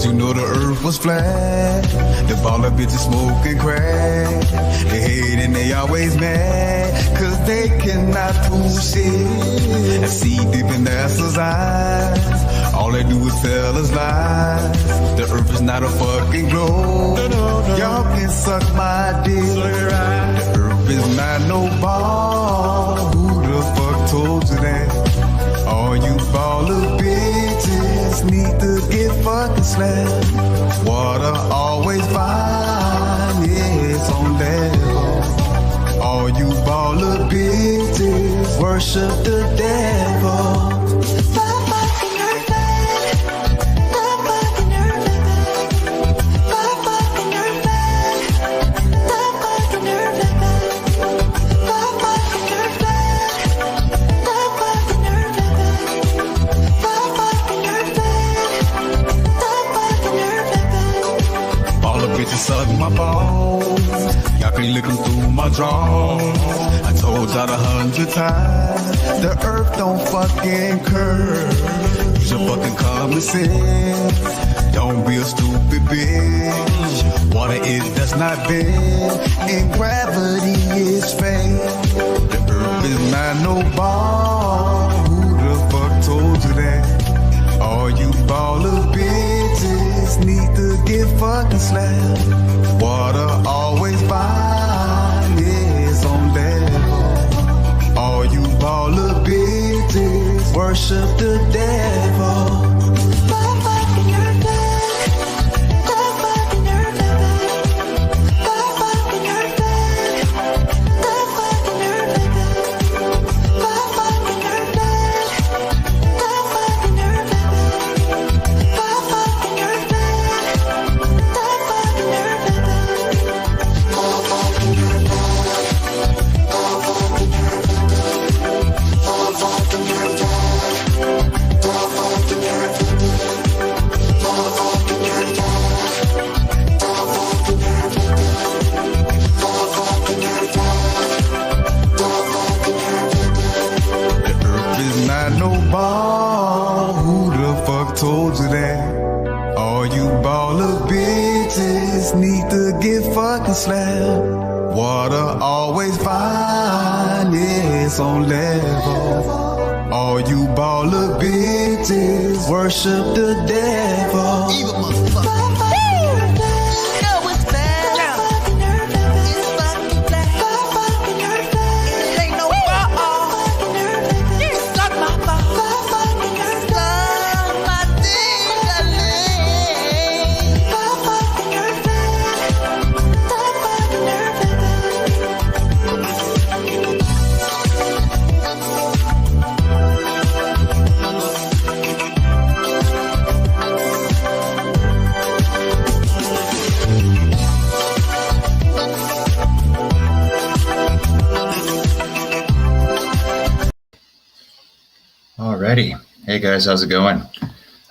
you know the earth was flat. The baller bitches smoking crack. They hate and they always mad, cause they cannot prove shit. I see deep in the asses' eyes. All they do is tell us lies. The earth is not a fucking globe. Y'all can suck my dick. The earth is not no ball. Who the fuck told you that? All you baller bitches need to get fucking slapped. Water always fine, yeah, it's on level. All you baller bitches worship the devil. Suck my balls, y'all can't look them through my drawers. I told y'all 100 times, the earth don't fucking curve. Use your fucking common sense, don't be a stupid bitch. Water does not bend, and gravity is fake. The earth is not no ball, who the fuck told you that? All you baller bitches need to get fucking slapped. Water always fine, yeah, it's on level. All you baller bitches worship the devil. Told you that all you baller bitches need to get fucking slapped. Water always fine, yeah, it's on level. All you baller bitches worship the devil. Evil motherfucker. Alrighty. Hey guys, how's it going?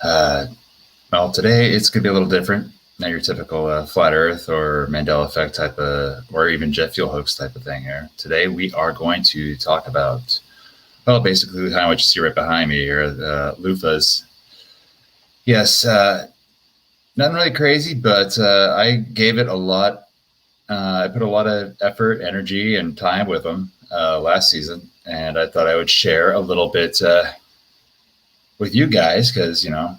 Well, today it's going to be a little different than your typical flat earth or Mandela effect type of, or even jet fuel hoax type of thing here. Today we are going to talk about, well, basically kind of what you see right behind me here, the loofahs. Yes, nothing really crazy, but I gave it a lot. I put a lot of effort, energy, and time with them last season, and I thought I would share a little bit with you guys, because, you know,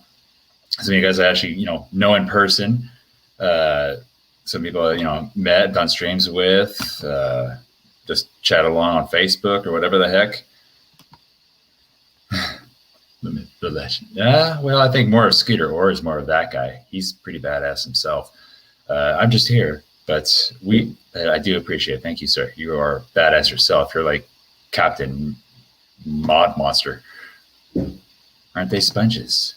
some of you guys I actually, you know in person. Some people, met, done streams with, just chat along on Facebook or whatever the heck. The legend. Yeah, well, I think more of Scooter Orr is more of that guy. He's pretty badass himself. I'm just here, but I do appreciate it. Thank you, sir. You are badass yourself. You're like Captain Mod Monster. Aren't they sponges?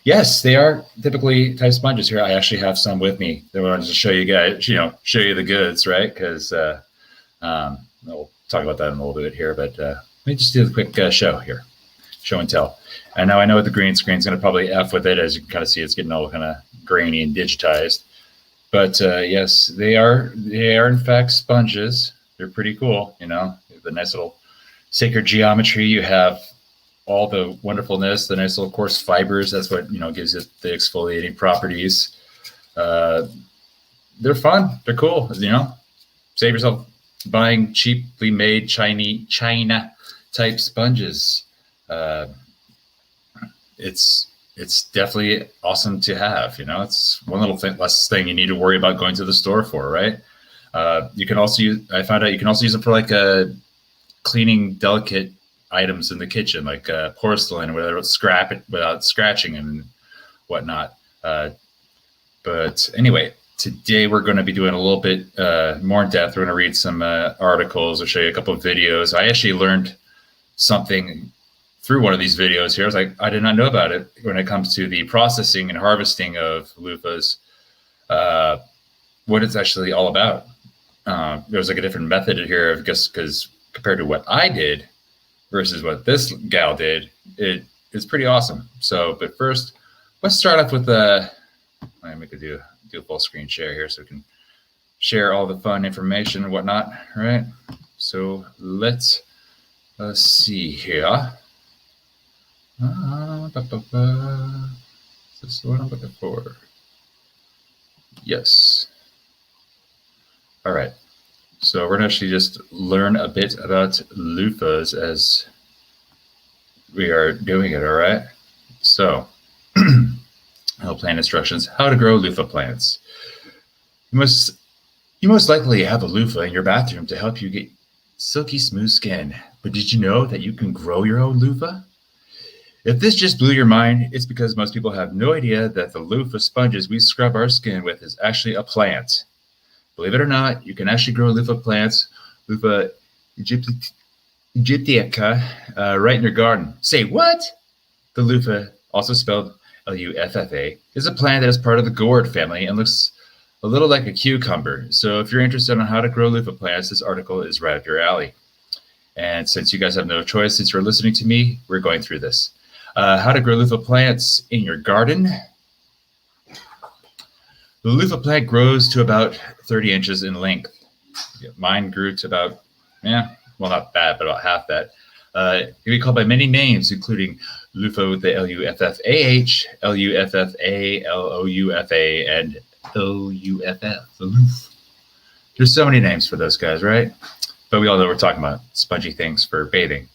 Yes, they are typically type sponges here. I actually have some with me that I wanted to show you guys, show you the goods, right? Because we'll talk about that in a little bit here, but let me just do a quick show here. Show and tell. And now I know the green screen's going to probably F with it, as you can kind of see, it's getting all kind of grainy and digitized. But yes, they are in fact sponges. They're pretty cool, the nice little sacred geometry. You have all the wonderfulness, the nice little coarse fibers. That's what, gives it the exfoliating properties. They're fun. They're cool. Save yourself buying cheaply made China type sponges. It's definitely awesome to have. It's one little less thing you need to worry about going to the store for, right? You can also I found out you can also use it for like cleaning delicate items in the kitchen, like porcelain, without scratching and whatnot. But anyway, today we're going to be doing a little bit more in depth. We're going to read some articles or show you a couple of videos. I actually learned something through one of these videos here. I was like, I did not know about it when it comes to the processing and harvesting of loofahs, what it's actually all about. There's like a different method here, I guess, because compared to what I did versus what this gal did, it's pretty awesome. So, but first, let's start off with let me do a full screen share here so we can share all the fun information and whatnot, right? So let's see here. Is this what I'm looking for? Yes. All right. So we're going to actually just learn a bit about loofahs as we are doing it, all right? So, plant instructions, how to grow loofah plants. You most likely have a loofah in your bathroom to help you get silky smooth skin. But did you know that you can grow your own loofah? If this just blew your mind, it's because most people have no idea that the loofah sponges we scrub our skin with is actually a plant. Believe it or not, you can actually grow loofah plants, Loofah egyptiaca, right in your garden. Say what? The loofah, also spelled Luffa, is a plant that is part of the gourd family and looks a little like a cucumber. So if you're interested on how to grow loofah plants, this article is right up your alley. And since you guys have no choice, since you're listening to me, we're going through this. How to grow loofah plants in your garden. The loofah plant grows to about 30 inches in length. Mine grew to about, not that, but about half that. It can be called by many names, including loofah with the Luffah, Luffa, Loufa, and Luff. The loof. There's so many names for those guys, right? But we all know we're talking about spongy things for bathing.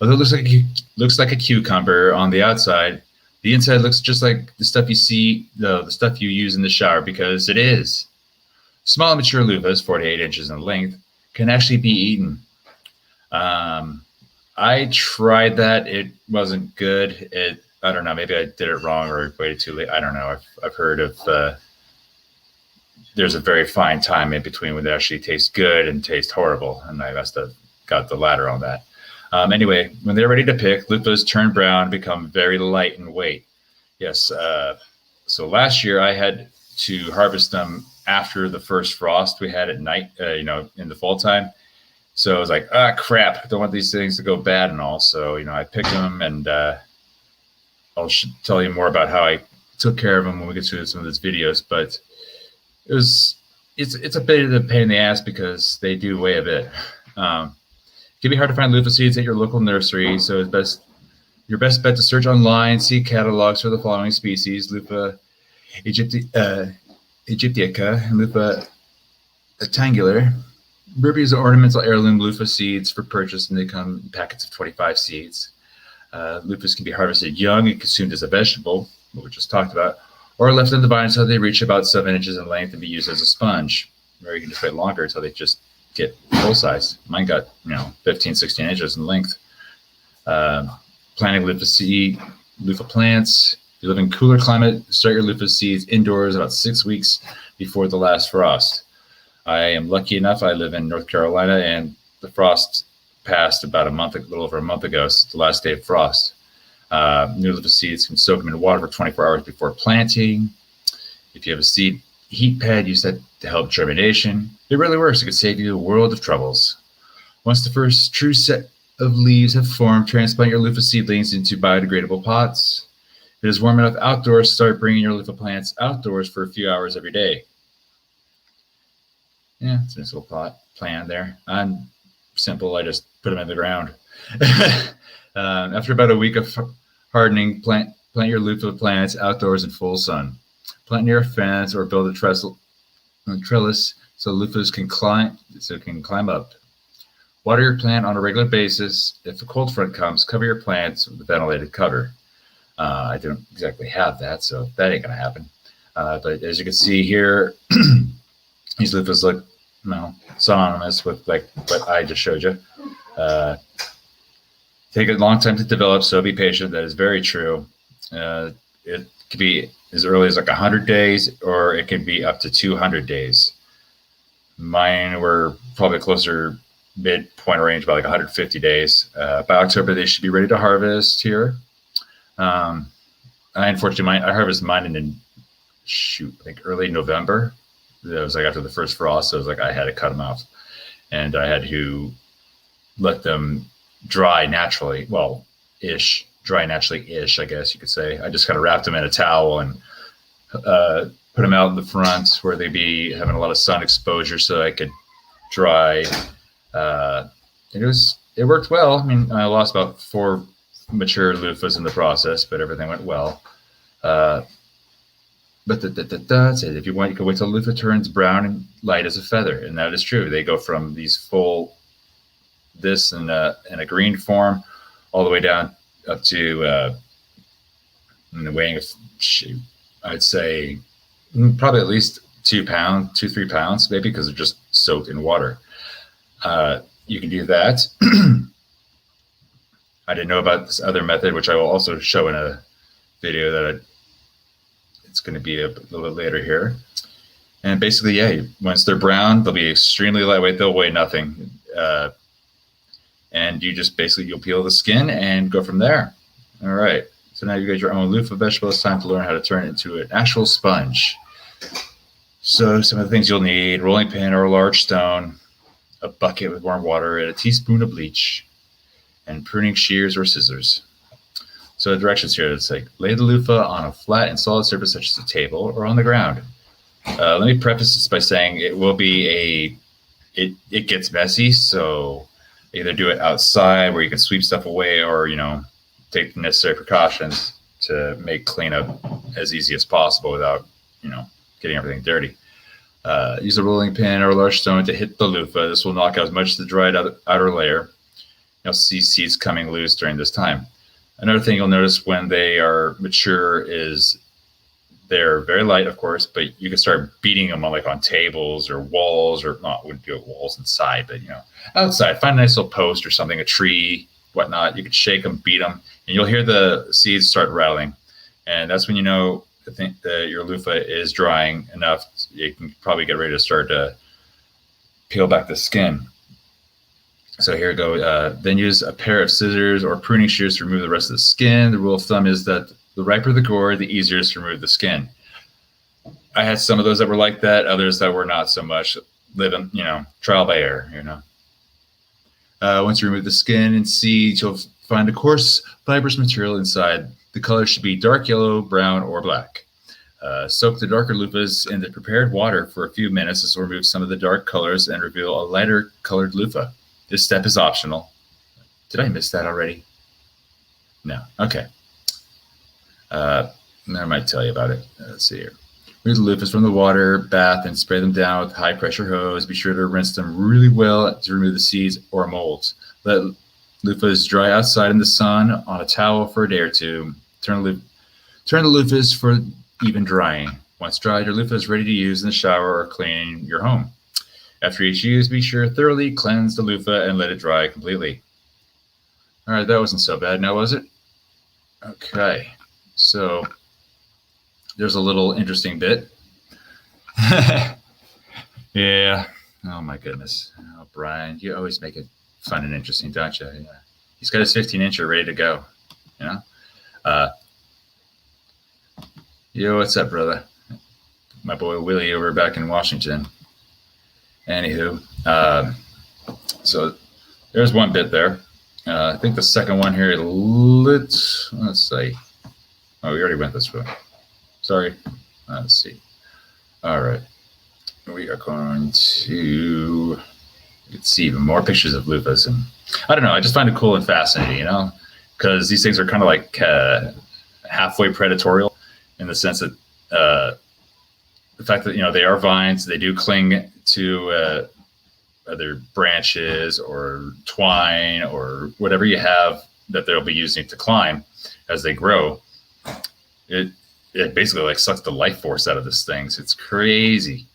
Although it looks like a cucumber on the outside, the inside looks just like the stuff you see, the stuff you use in the shower, because it is. Small and mature loofahs, 4 to 8 inches in length, can actually be eaten. I tried that. It wasn't good. I don't know. Maybe I did it wrong or waited too late. I don't know. I've heard of there's a very fine time in between when it actually tastes good and tastes horrible, and I must have got the latter on that. Anyway, when they're ready to pick, loofahs turn brown, become very light in weight. Yes. So last year I had to harvest them after the first frost we had at night, in the fall time. So I was like, crap, don't want these things to go bad and all. So, I picked them, and I'll tell you more about how I took care of them when we get to some of these videos. But it's a bit of a pain in the ass because they do weigh a bit. It can be hard to find loofah seeds at your local nursery, so it's your best bet to search online, see catalogs for the following species: Loofah egyptiaca and Loofah rectangular. Burpees are ornamental heirloom loofah seeds for purchase, and they come in packets of 25 seeds. Loofahs can be harvested young and consumed as a vegetable, what we just talked about, or left on the vine until they reach about 7 inches in length and be used as a sponge. Or you can just wait longer until they just get full size. Mine got 15, 16 inches in length. Planting loofah plants. If you live in cooler climate, start your loofah seeds indoors about 6 weeks before the last frost. I am lucky enough. I live in North Carolina, and the frost passed about a little over a month ago. It's the last day of frost. New loofah seeds can soak them in water for 24 hours before planting. If you have a seed heat pad, use that to help germination. It really works. It could save you a world of troubles. Once the first true set of leaves have formed, transplant your loofah seedlings into biodegradable pots. If it is warm enough outdoors, start bringing your loofah plants outdoors for a few hours every day. Yeah, it's a nice little plan there. I'm simple. I just put them in the ground. After about a week of hardening, plant your loofah plants outdoors in full sun. Plant near a fence or build a trellis so loofahs can climb up. Water your plant on a regular basis. If a cold front comes, cover your plants with a ventilated cover. I don't exactly have that, so that ain't gonna happen. But as you can see here, these loofahs look synonymous with like what I just showed you. Take a long time to develop, so be patient. That is very true. It could be as early as like 100 days, or it can be up to 200 days. Mine were probably closer midpoint range, about like 150 days. By October, they should be ready to harvest here. I unfortunately, I harvested mine in I think early November. That was like after the first frost, so it was like I had to cut them off, and I had to let them dry naturally. Well, dry naturally-ish, I guess you could say. I just kind of wrapped them in a towel and put them out in the front where they'd be having a lot of sun exposure, so I could dry. It worked well. I mean, I lost about 4 mature loofahs in the process, but everything went well. But that's it. If you want, you can wait till the loofah turns brown and light as a feather, and that is true. They go from these full this in a green form all the way down up to in the weighing of I'd say probably at least 2 pounds, 2-3 pounds, maybe, because they're just soaked in water. You can do that. I didn't know about this other method, which I will also show in a video that it's going to be a little bit later here. And basically, yeah, once they're brown, they'll be extremely lightweight. They'll weigh nothing. And you just basically, you'll peel the skin and go from there. All right. So now you got your own loofah vegetable. It's time to learn how to turn it into an actual sponge. So some of the things you'll need: rolling pin or a large stone, a bucket with warm water, and a teaspoon of bleach, and pruning shears or scissors. So the directions here, it's like lay the loofah on a flat and solid surface such as a table or on the ground. Let me preface this by saying it will be it gets messy, so either do it outside where you can sweep stuff away, or take the necessary precautions to make cleanup as easy as possible without getting everything dirty. Use a rolling pin or a large stone to hit the loofah. This will knock out as much of the dried outer layer. You'll see seeds coming loose during this time. Another thing you'll notice when they are mature is they're very light, of course, but you can start beating them on tables or walls, or not, wouldn't do it walls inside, but outside. Find a nice little post or something, a tree, whatnot. You can shake them, beat them, and you'll hear the seeds start rattling. And that's when I think that your loofah is drying enough. You can probably get ready to start to peel back the skin. So here we go. Then use a pair of scissors or pruning shears to remove the rest of the skin. The rule of thumb is that the riper the gourd, the easier it is to remove the skin. I had some of those that were like that, others that were not so much. Living, trial by error, Once you remove the skin and seeds, you'll find a coarse, fibrous material inside. The color should be dark yellow, brown, or black. Soak the darker loofahs in the prepared water for a few minutes. This will remove some of the dark colors and reveal a lighter colored loofah. This step is optional. Did I miss that already? No. Okay. I might tell you about it. Let's see here. Remove the loofahs from the water bath and spray them down with high pressure hose. Be sure to rinse them really well to remove the seeds or molds. Let loofahs dry outside in the sun on a towel for a day or two. Turn the loofahs for even drying. Once dried, your loofah is ready to use in the shower or cleaning your home. After each use, be sure to thoroughly cleanse the loofah and let it dry completely. All right, that wasn't so bad now, was it? Okay, so there's a little interesting bit. Yeah, oh my goodness. Oh, Brian, you always make it fun and interesting, don't you? Yeah. He's got his 15-incher ready to go, Yo, what's up, brother? My boy Willie over back in Washington. Anywho, so there's one bit there. I think the second one here, let's see. Oh, we already went this way. Sorry. Let's see. All right. We are going to see even more pictures of loofahs. And I don't know. I just find it cool and fascinating, because these things are kind of like halfway predatorial in the sense that the fact that they are vines, they do cling to other branches or twine or whatever you have that they'll be using to climb as they grow. It basically like sucks the life force out of this thing. So it's crazy.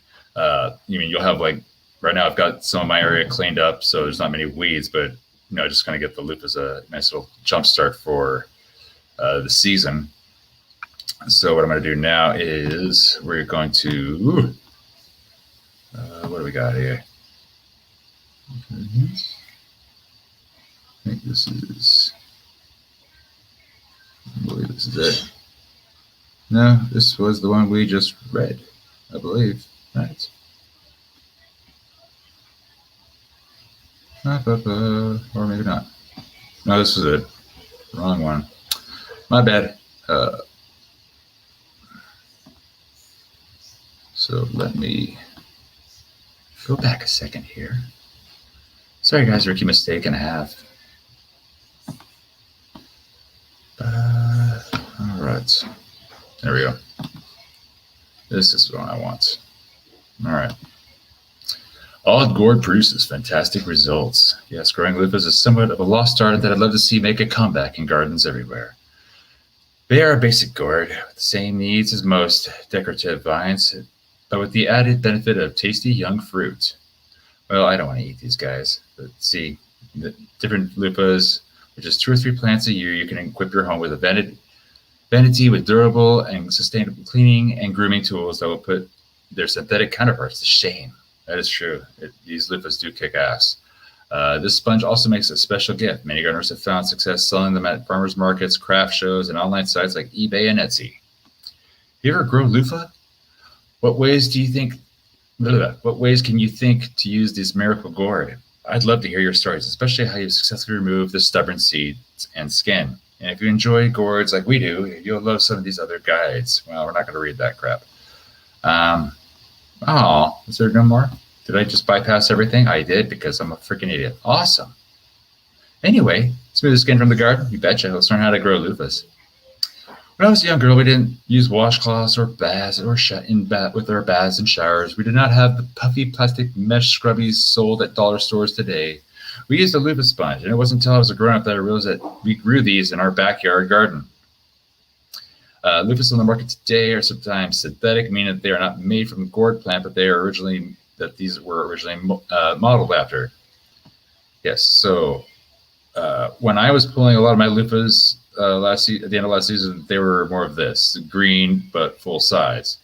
You'll have like right now I've got some of my area cleaned up, so there's not many weeds, but just going to get the loofahs a nice little jump start for the season. So what I'm going to do now is we're going to what do we got here? I think this is. I believe this is it. No, this was the one we just read, I believe. Right. Or maybe not. No, this was it. Wrong one. My bad. So let me go back a second here. Sorry, guys, rookie mistake and a half. All right. There we go. This is what I want. All right. Odd gourd produces fantastic results. Yes, growing loofahs is somewhat of a lost art that I'd love to see make a comeback in gardens everywhere. They are a basic gourd with the same needs as most decorative vines, but with the added benefit of tasty young fruit. Well, I don't want to eat these guys, but see, the different loofahs, which is 2 or 3 plants a year, you can equip your home with a vanity with durable and sustainable cleaning and grooming tools that will put their synthetic counterparts to shame. That is true. These loofahs do kick ass. This sponge also makes a special gift. Many gardeners have found success selling them at farmers markets, craft shows, and online sites like eBay and Etsy. You ever grow loofah? What ways can you think to use this miracle gourd? I'd love to hear your stories, especially how you successfully remove the stubborn seeds and skin. And if you enjoy gourds like we do, you'll love some of these other guides. Well, we're not going to read that crap. Is there no more? Did I just bypass everything? I did because I'm a freaking idiot. Awesome. Anyway, smooth skin from the garden. You betcha. Let's learn how to grow loofahs. When I was a young girl, we didn't use washcloths or baths with our baths and showers. We did not have the puffy plastic mesh scrubbies sold at dollar stores today. We used a loofah sponge, and it wasn't until I was a grown-up that I realized that we grew these in our backyard garden. Loofahs on the market today are sometimes synthetic, meaning that they are not made from gourd plant, but these were originally modeled after. Yes, so when I was pulling a lot of my loofahs at the end of last season, they were more of this green but full size.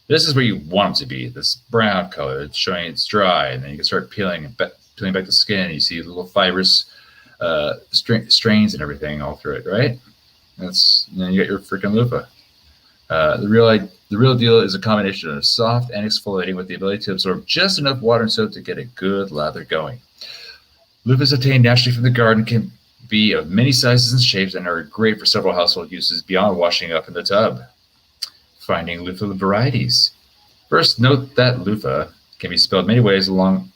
This is where you want them to be, this brown color. It's showing it's dry, and then you can start peeling back the skin. And you see little fibrous strains and everything all through it, right? And then you got your freaking loofah. The real deal is a combination of soft and exfoliating with the ability to absorb just enough water and soap to get a good lather going. Loofahs obtained naturally from the garden can be of many sizes and shapes and are great for several household uses beyond washing up in the tub. Finding loofah varieties. First, note that loofah can be spelled many ways among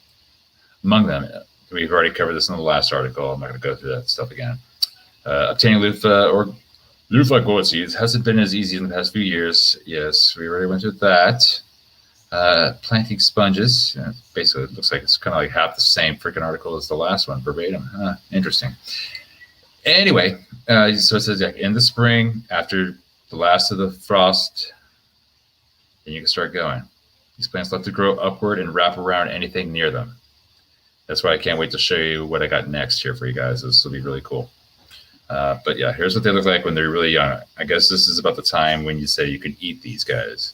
them. We've already covered this in the last article. I'm not going to go through that stuff again. Obtaining loofah or loofah gourd seeds hasn't been as easy in the past few years. Yes, we already went through that. Planting sponges. Basically, it looks like it's kind of like half the same freaking article as the last one, verbatim. Interesting. Anyway, so it says in the spring, after the last of the frost, then you can start going. These plants love to grow upward and wrap around anything near them. That's why I can't wait to show you what I got next here for you guys. This will be really cool. But yeah, here's what they look like when they're really young. I guess this is about the time when you say you can eat these guys.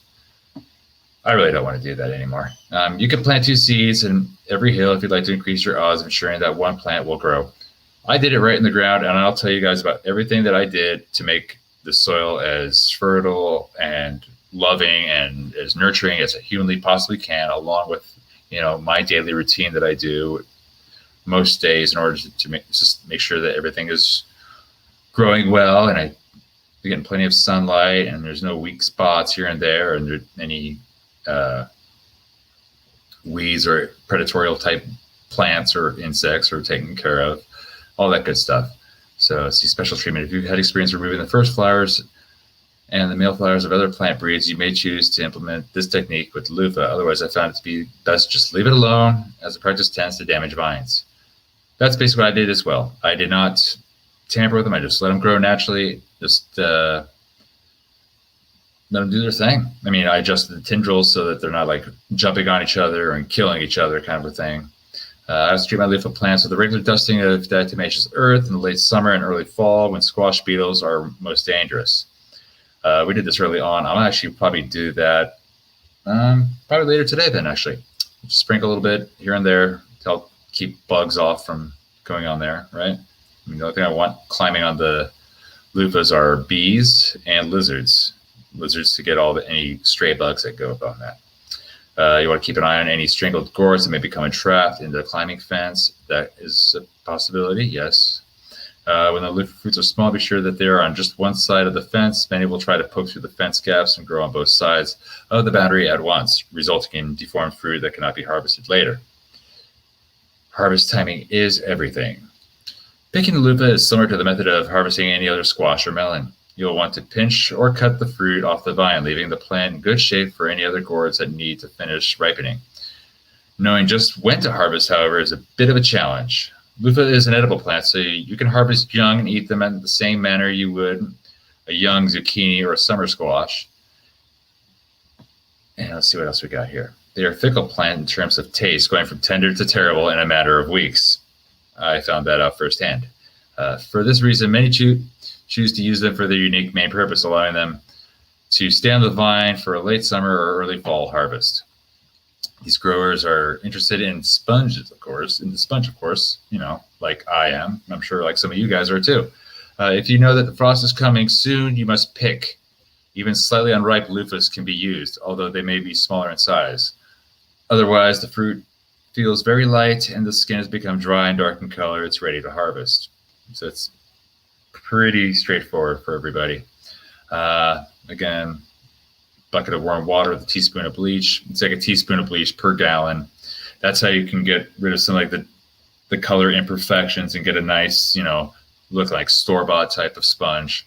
I really don't want to do that anymore. You can plant 2 seeds in every hill if you'd like to increase your odds of ensuring that one plant will grow. I did it right in the ground, and I'll tell you guys about everything that I did to make the soil as fertile and loving and as nurturing as I humanly possibly can, along with my daily routine that I do most days in order to make sure that everything is growing well and I'm getting plenty of sunlight and there's no weak spots here and there and there any weeds or predatorial type plants or insects are taken care of, all that good stuff. So see special treatment. If you've had experience removing the first flowers and the male flowers of other plant breeds, you may choose to implement this technique with loofah. Otherwise, I found it to be best just leave it alone, as the practice tends to damage vines. That's basically what I did as well. I did not tamper with them. I just let them grow naturally. Just let them do their thing. I mean, I adjusted the tendrils so that they're not like jumping on each other and killing each other, kind of a thing. I also treat my loofah plants with a regular dusting of diatomaceous earth in the late summer and early fall when squash beetles are most dangerous. We did this early on. I'll actually probably do that probably later today then, actually. Just sprinkle a little bit here and there to help keep bugs off from going on there, right? I mean, the only thing I want climbing on the loofahs are bees and lizards. Lizards to get any stray bugs that go up on that. You want to keep an eye on any strangled gourds that may become entrapped in the climbing fence. That is a possibility, yes. When the loofah fruits are small, be sure that they are on just one side of the fence. Many will try to poke through the fence gaps and grow on both sides of the boundary at once, resulting in deformed fruit that cannot be harvested later. Harvest timing is everything. Picking the loofah is similar to the method of harvesting any other squash or melon. You'll want to pinch or cut the fruit off the vine, leaving the plant in good shape for any other gourds that need to finish ripening. Knowing just when to harvest, however, is a bit of a challenge. Loofah is an edible plant, so you can harvest young and eat them in the same manner you would a young zucchini or a summer squash. And let's see what else we got here. They are a fickle plant in terms of taste, going from tender to terrible in a matter of weeks. I found that out firsthand. For this reason, many choose to use them for their unique main purpose, allowing them to stay on the vine for a late summer or early fall harvest. These growers are interested in sponges, of course, you know, like I am. I'm sure like some of you guys are too. If you know that the frost is coming soon, you must pick. Even slightly unripe loofahs can be used, although they may be smaller in size. Otherwise, the fruit feels very light and the skin has become dry and dark in color. It's ready to harvest. So it's pretty straightforward for everybody. Again, bucket of warm water with a teaspoon of bleach. It's like a teaspoon of bleach per gallon. That's how you can get rid of some like the color imperfections and get a nice, you know, look like store-bought type of sponge.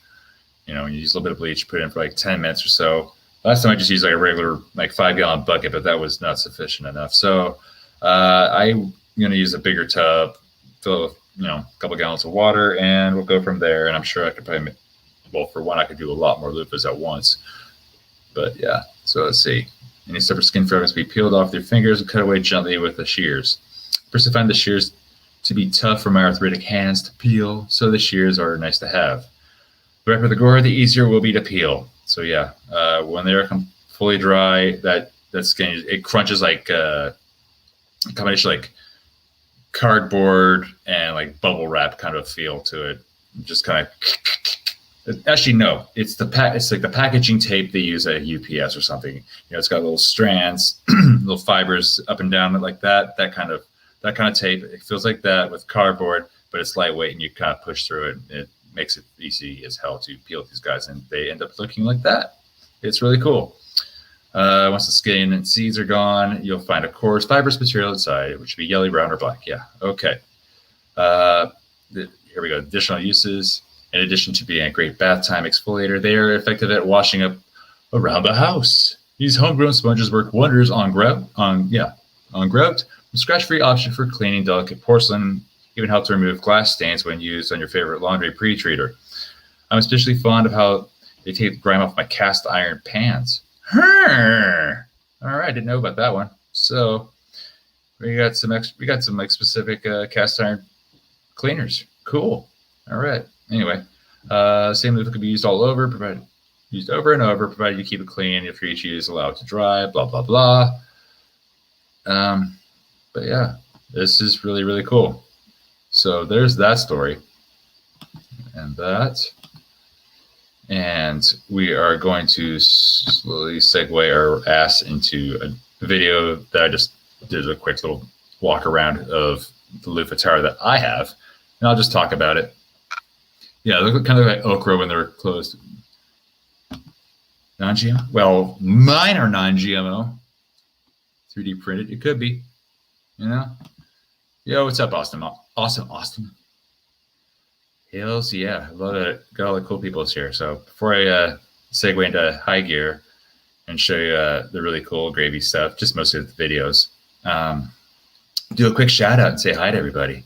You know, you use a little bit of bleach, put it in for like 10 minutes or so. Last time I just used like a regular like 5-gallon bucket, but that was not sufficient enough. So I'm going to use a bigger tub, fill it with, you know, a couple gallons of water, and we'll go from there. And I'm sure I could probably, well, for one, I could do a lot more loofahs at once. But yeah, so let's see. Any separate skin fragments be peeled off with your fingers and cut away gently with the shears. Personally, find the shears to be tough for my arthritic hands to peel, so the shears are nice to have. The riper the gourd, the easier it will be to peel. So yeah, when they're fully dry, that skin, it crunches like a combination like cardboard and like bubble wrap kind of feel to it. Just kind of. Actually, no. It's like the packaging tape they use at UPS or something. You know, it's got little strands, little fibers up and down like that. That kind of tape. It feels like that with cardboard, but it's lightweight and you kind of push through it. It makes it easy as hell to peel these guys, and they end up looking like that. It's really cool. Once the skin and seeds are gone, you'll find a coarse fibrous material inside, which would be yellow, brown, or black. Yeah. Okay. Here we go. Additional uses. In addition to being a great bath time exfoliator, they are effective at washing up around the house. These homegrown sponges work wonders on grout, scratch-free option for cleaning delicate porcelain, even help to remove glass stains when used on your favorite laundry pre-treater. I'm especially fond of how they take the grime off my cast iron pans. All right, didn't know about that one. So we got some like specific cast iron cleaners. Cool. All right. Anyway, same loofah could be used all over, used over and over, provided you keep it clean. If your issue is allowed to dry, blah, blah, blah. But yeah, this is really, really cool. So there's that story and that. And we are going to slowly segue our ass into a video that I just did a quick little walk around of the loofah tower that I have. And I'll just talk about it. Yeah, they look kind of like okra when they're closed. Non-GMO? Well, mine are non-GMO. 3D printed. It could be. You know? Yo, what's up, Austin? Awesome, Austin. Hills, yeah, I love it. Got all the cool people here. So before I segue into high gear and show you the really cool gravy stuff, just mostly the videos, do a quick shout out and say hi to everybody.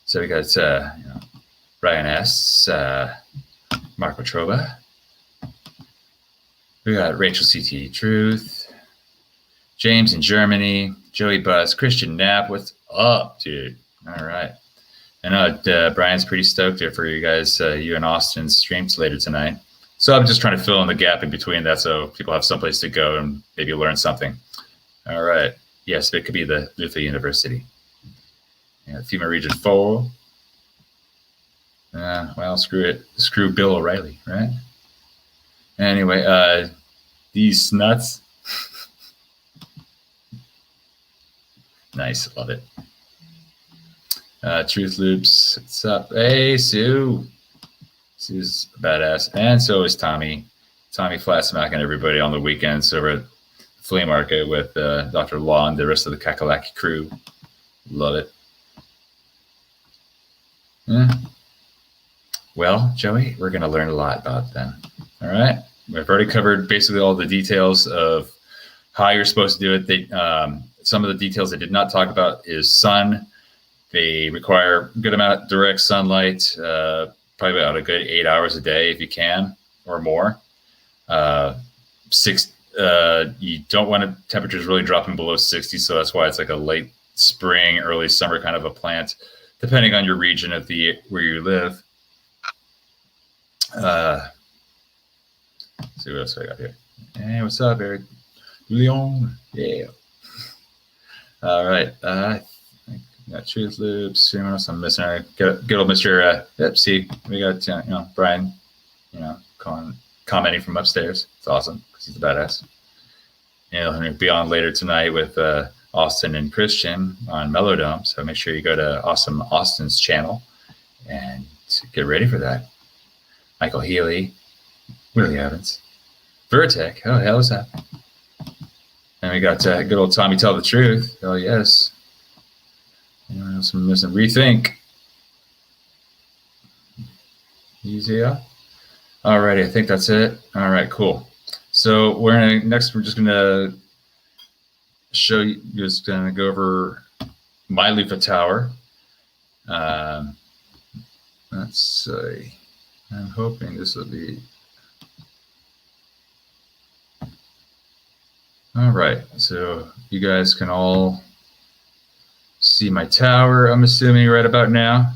So we got Ryan S, Marco Trova. We got Rachel CT Truth, James in Germany, Joey Buzz, Christian Knapp. What's up, dude? All right. I know Brian's pretty stoked here for you guys, you and Austin's streams later tonight. So I'm just trying to fill in the gap in between that so people have someplace to go and maybe learn something. All right. Yes, it could be the Loofah University. Yeah, FEMA Region 4. Well, screw it. Screw Bill O'Reilly, right? Anyway, these nuts. Nice, love it. Truth Loops, what's up? Hey, Sue. Sue's a badass. And so is Tommy. Tommy flat smacking everybody on the weekends over at the flea market with Dr. Law and the rest of the Kakalaki crew. Love it. Yeah. Well, Joey, we're going to learn a lot about them. All right. We've already covered basically all the details of how you're supposed to do it. Some of the details they did not talk about is sun. They require a good amount of direct sunlight, probably about a good 8 hours a day if you can, or more. You don't want temperatures really dropping below 60, so that's why it's like a late spring, early summer kind of a plant, depending on your region of where you live. Let's see what else I got here. Hey, what's up, Eric? Leon, yeah. All right. Got Truth Loops. Anyone else I'm missing? Good old Mr. See, we got Brian, commenting from upstairs. It's awesome because he's a badass. He'll be on later tonight with Austin and Christian on Mellowdome. So make sure you go to Awesome Austin's channel and get ready for that. Michael Healy, Willie Evans, Vertec. Oh, hell is that? And we got good old Tommy Tell the Truth. Oh, yes. Anyone else I'm missing? Rethink. Easier. Alrighty, I think that's it. All right, cool. So we're just gonna show you. Just gonna go over my loofah tower. Let's see. I'm hoping this will be. All right, so you guys can all see my tower, I'm assuming, right about now.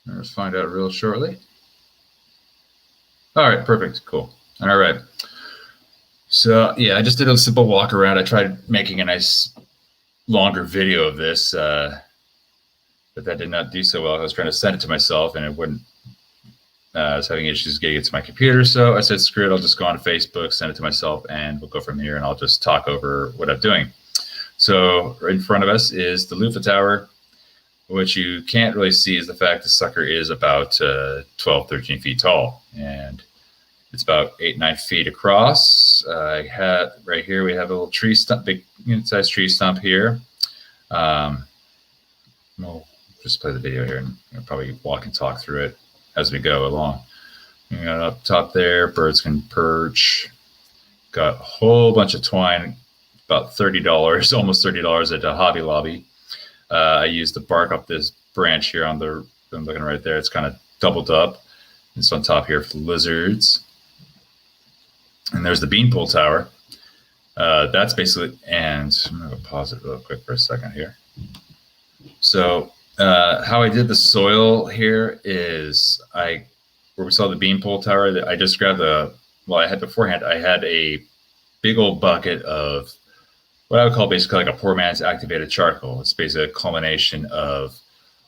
Let's find out real shortly. All right, perfect, cool. All right. So yeah, I just did a simple walk around. I tried making a nice longer video of this, but that did not do so well. I was trying to send it to myself and it wouldn't. I was having issues getting it to my computer, so I said, screw it, I'll just go on Facebook, send it to myself, and we'll go from here, and I'll just talk over what I'm doing. So right in front of us is the loofah tower. What you can't really see is the fact the sucker is about 12, 13 feet tall, and it's about 8, 9 feet across. Right here, we have a little tree stump, big sized tree stump here. We'll just play the video here and probably walk and talk through it as we go along. You got up top there, birds can perch. Got a whole bunch of twine, about $30, almost $30 at Hobby Lobby. I used the bark up this branch here I'm looking right there. It's kind of doubled up. It's on top here for lizards. And there's the beanpole tower. That's basically, and I'm gonna pause it real quick for a second here. So how I did the soil here is where we saw the beanpole tower, I just grabbed I had a big old bucket of what I would call basically like a poor man's activated charcoal. It's basically a culmination of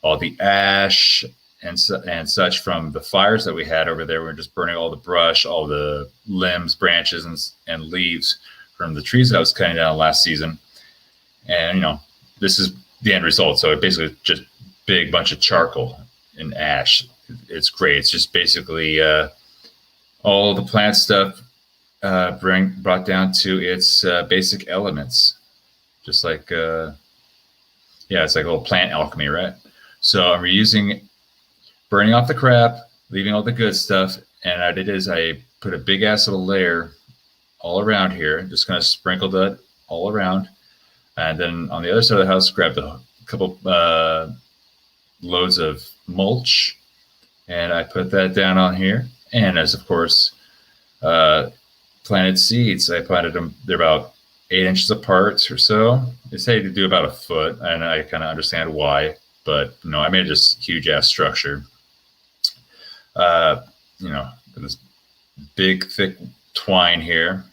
all the ash and such from the fires that we had over there. We were just burning all the brush, all the limbs, branches, and leaves from the trees that I was cutting down last season. And, this is the end result. So it basically just big bunch of charcoal and ash. It's great. It's just basically all the plant stuff brought down to its basic elements. Just like, it's like a little plant alchemy, right? So I'm reusing burning off the crap, leaving all the good stuff. And what I did is I put a big ass little layer all around here, just kind of sprinkled that all around. And then on the other side of the house, grabbed a couple loads of mulch, and I put that down on here. And as of course, planted seeds. I planted them, they're about 8 inches apart or so. They say to do about a foot, and I kind of understand why, but no, I made this huge ass structure. This big thick twine here.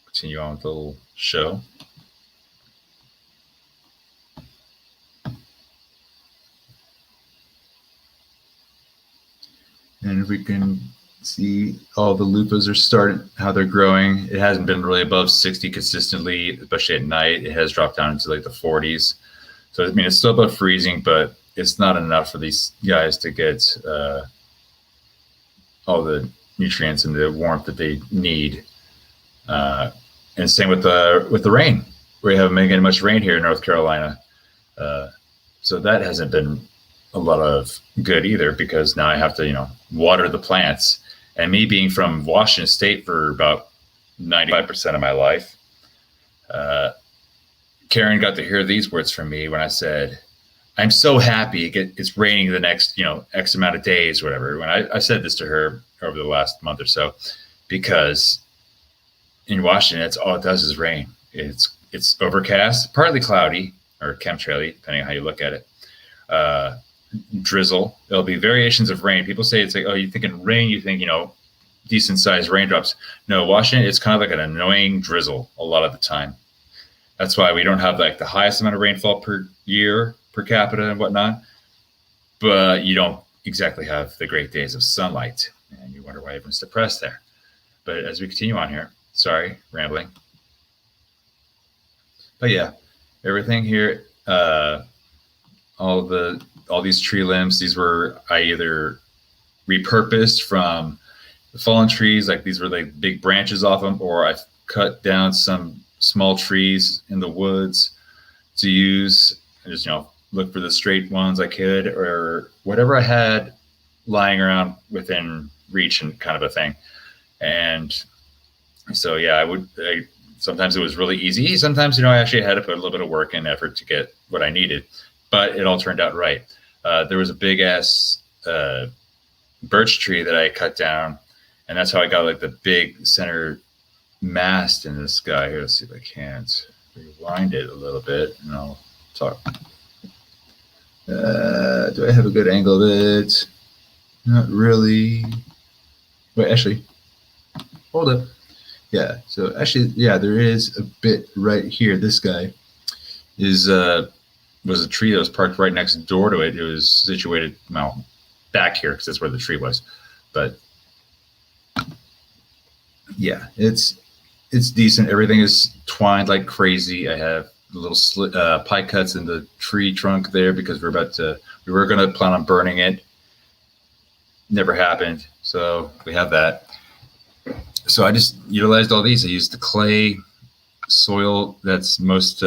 Continue on with the little show. And if we can see, all the loofahs are starting, how they're growing. It hasn't been really above 60 consistently, especially at night. It has dropped down into like the 40s. So, I mean, it's still above freezing, but it's not enough for these guys to get all the nutrients and the warmth that they need. And same with the rain. We haven't been getting much rain here in North Carolina. So that hasn't been a lot of good either, because now I have to, water the plants. And me being from Washington State for about 95% of my life, Karen got to hear these words from me when I said, I'm so happy it's raining the next, X amount of days, whatever. When I said this to her over the last month or so, because in Washington, it's all it does is rain. It's overcast, partly cloudy, or chemtraily, depending on how you look at it. Drizzle. There'll be variations of rain. People say it's like, oh, you think in rain, you think, decent sized raindrops. No, Washington, it's kind of like an annoying drizzle a lot of the time. That's why we don't have like the highest amount of rainfall per year, per capita and whatnot. But you don't exactly have the great days of sunlight. And you wonder why everyone's depressed there. But as we continue on here, sorry, rambling. But yeah, everything here, all these tree limbs, these were I either repurposed from the fallen trees, like these were like big branches off them, or I've cut down some small trees in the woods to use and just, look for the straight ones I could, or whatever I had lying around within reach and kind of a thing. And so, yeah, sometimes it was really easy. Sometimes, I actually had to put a little bit of work and effort to get what I needed, but it all turned out right. There was a big ass birch tree that I cut down, and that's how I got like the big center mast in this guy here. Let's see if I can't rewind it a little bit, and I'll talk. Do I have a good angle of it? Not really. Wait, actually, hold up. Yeah, so actually, yeah, there is a bit right here. This guy was a tree that was parked right next door to it. It was situated back here because that's where the tree was. But yeah, it's decent. Everything is twined like crazy. I have little pie cuts in the tree trunk there because we were going to plan on burning it. Never happened. So we have that. So I just utilized all these. I used the clay soil that's most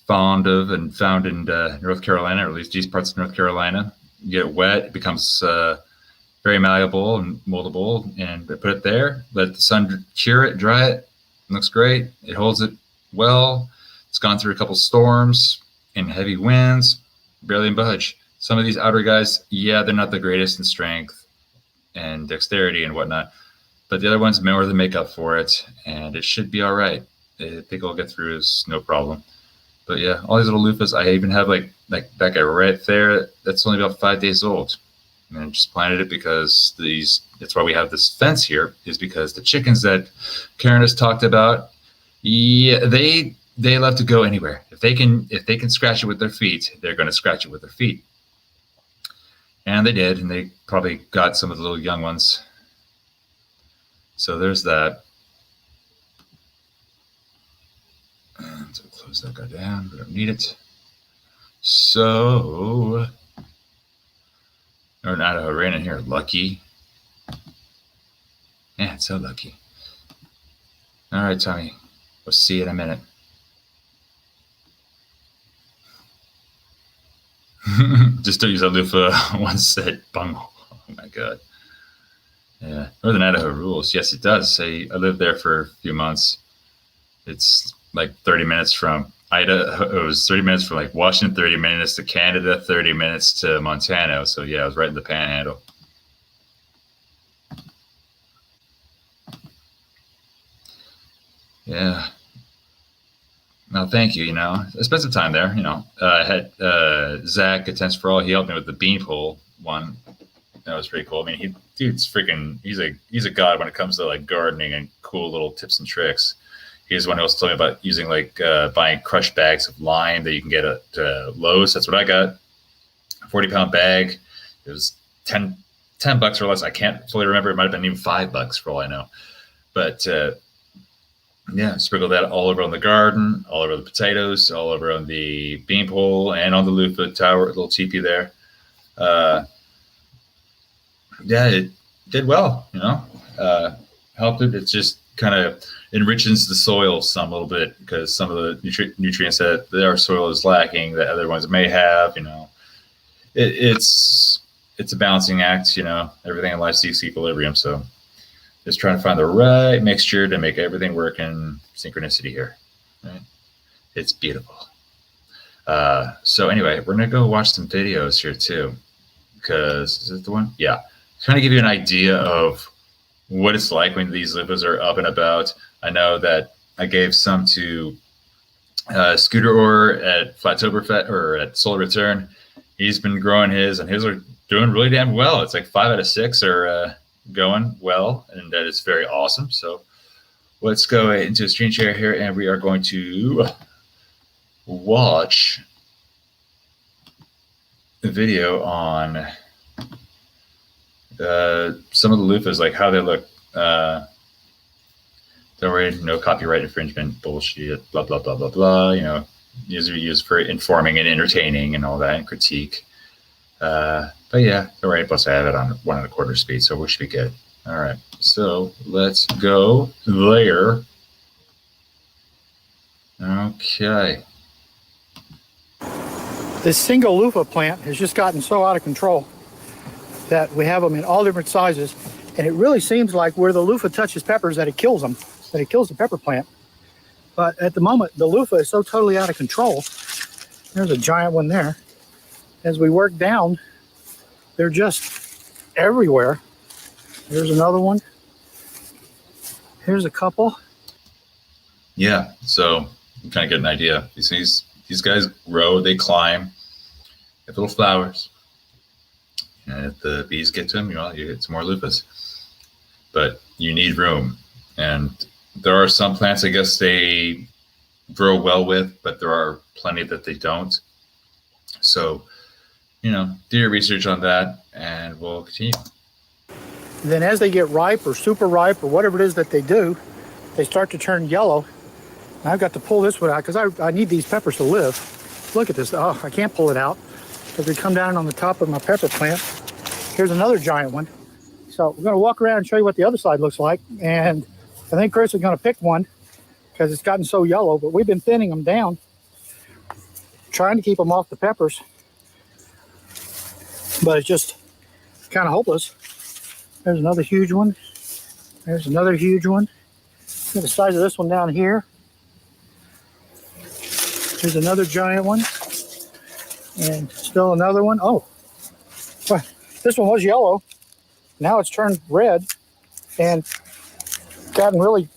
fond of and found in North Carolina, or at least these parts of North Carolina. You get it wet, it becomes very malleable and moldable, and put it there, let the sun cure it, dry it. It looks great. It holds it well. It's gone through a couple storms and heavy winds, barely budge. Some of these outer guys, yeah, they're not the greatest in strength and dexterity and whatnot, but the other ones more than make up for it, and it should be all right. I think I'll get through this no problem. But yeah, all these little loofahs. I even have like that guy right there. That's only about 5 days old, and I just planted it because that's why we have this fence here, is because the chickens that Karen has talked about, yeah, they love to go anywhere. If they can scratch it with their feet, they're going to scratch it with their feet. And they did, and they probably got some of the little young ones. So there's that. And so close that guy down. We don't need it. So, or in Idaho, rain in here. Lucky. Yeah, it's so lucky. All right, Tommy. We'll see you in a minute. Just don't use that loofah once it bung. Oh my god. Yeah, Northern Idaho rules. Yes, it does. I lived there for a few months. It's like 30 minutes from Idaho. It was 30 minutes from like Washington, 30 minutes to Canada, 30 minutes to Montana. So yeah, I was right in the panhandle. Yeah. No, thank you. I spent some time there. I had Zach at Tents for All. He helped me with the beanpole one. That was pretty cool. I mean, dude's freaking. He's a god when it comes to like gardening and cool little tips and tricks. He's the one who was telling me about using buying crushed bags of lime that you can get at Lowe's. That's what I got. A 40-pound bag. It was $10 or less. I can't fully remember. It might have been even $5 for all I know. But yeah, sprinkle that all over on the garden, all over the potatoes, all over on the beanpole, and on the loofah tower, little teepee there. Yeah, it did well. Helped it. It just kind of enriches the soil some a little bit because some of the nutrients that our soil is lacking that other ones may have. It's a balancing act. Everything in life seeks equilibrium. So just trying to find the right mixture to make everything work in synchronicity here. Right? It's beautiful. So anyway, we're gonna go watch some videos here too, because is it the one? Yeah, kind of give you an idea of what it's like when these loofahs are up and about. I know that I gave some to Scooter Orr at Flattoberfest or at Solar Return. He's been growing his, and his are doing really damn well. It's like 5 out of 6 are going well, and that is very awesome. So let's go into a screen share here, and we are going to watch the video on some of the loofahs, like how they look. Don't worry, no copyright infringement bullshit, blah, blah, blah, blah, blah. These are used for informing and entertaining and all that, and critique. But yeah, don't worry, plus I have it on 1 1/4 speed, so we should be good. All right, so let's go there. Okay. This single loofah plant has just gotten so out of control that we have them in all different sizes, and it really seems like where the loofah touches peppers that it kills them, that it kills the pepper plant. But at the moment, the loofah is so totally out of control. There's a giant one there. As we work down, they're just everywhere. Here's another one. Here's a couple. Yeah, so you kind of get an idea. These guys grow, they climb, get little flowers. And if the bees get to them, you get some more loofahs. But you need room. And there are some plants, I guess, they grow well with, but there are plenty that they don't. So, do your research on that, and we'll continue. Then as they get ripe or super ripe or whatever it is that they do, they start to turn yellow. And I've got to pull this one out because I need these peppers to live. Look at this. Oh, I can't pull it out because they come down on the top of my pepper plant. Here's another giant one. So we're going to walk around and show you what the other side looks like. And I think Chris is going to pick one because it's gotten so yellow, but we've been thinning them down, trying to keep them off the peppers. But it's just kind of hopeless. There's another huge one. There's another huge one. Look at the size of this one down here. There's another giant one. And still another one. Oh, this one was yellow. Now it's turned red and gotten really,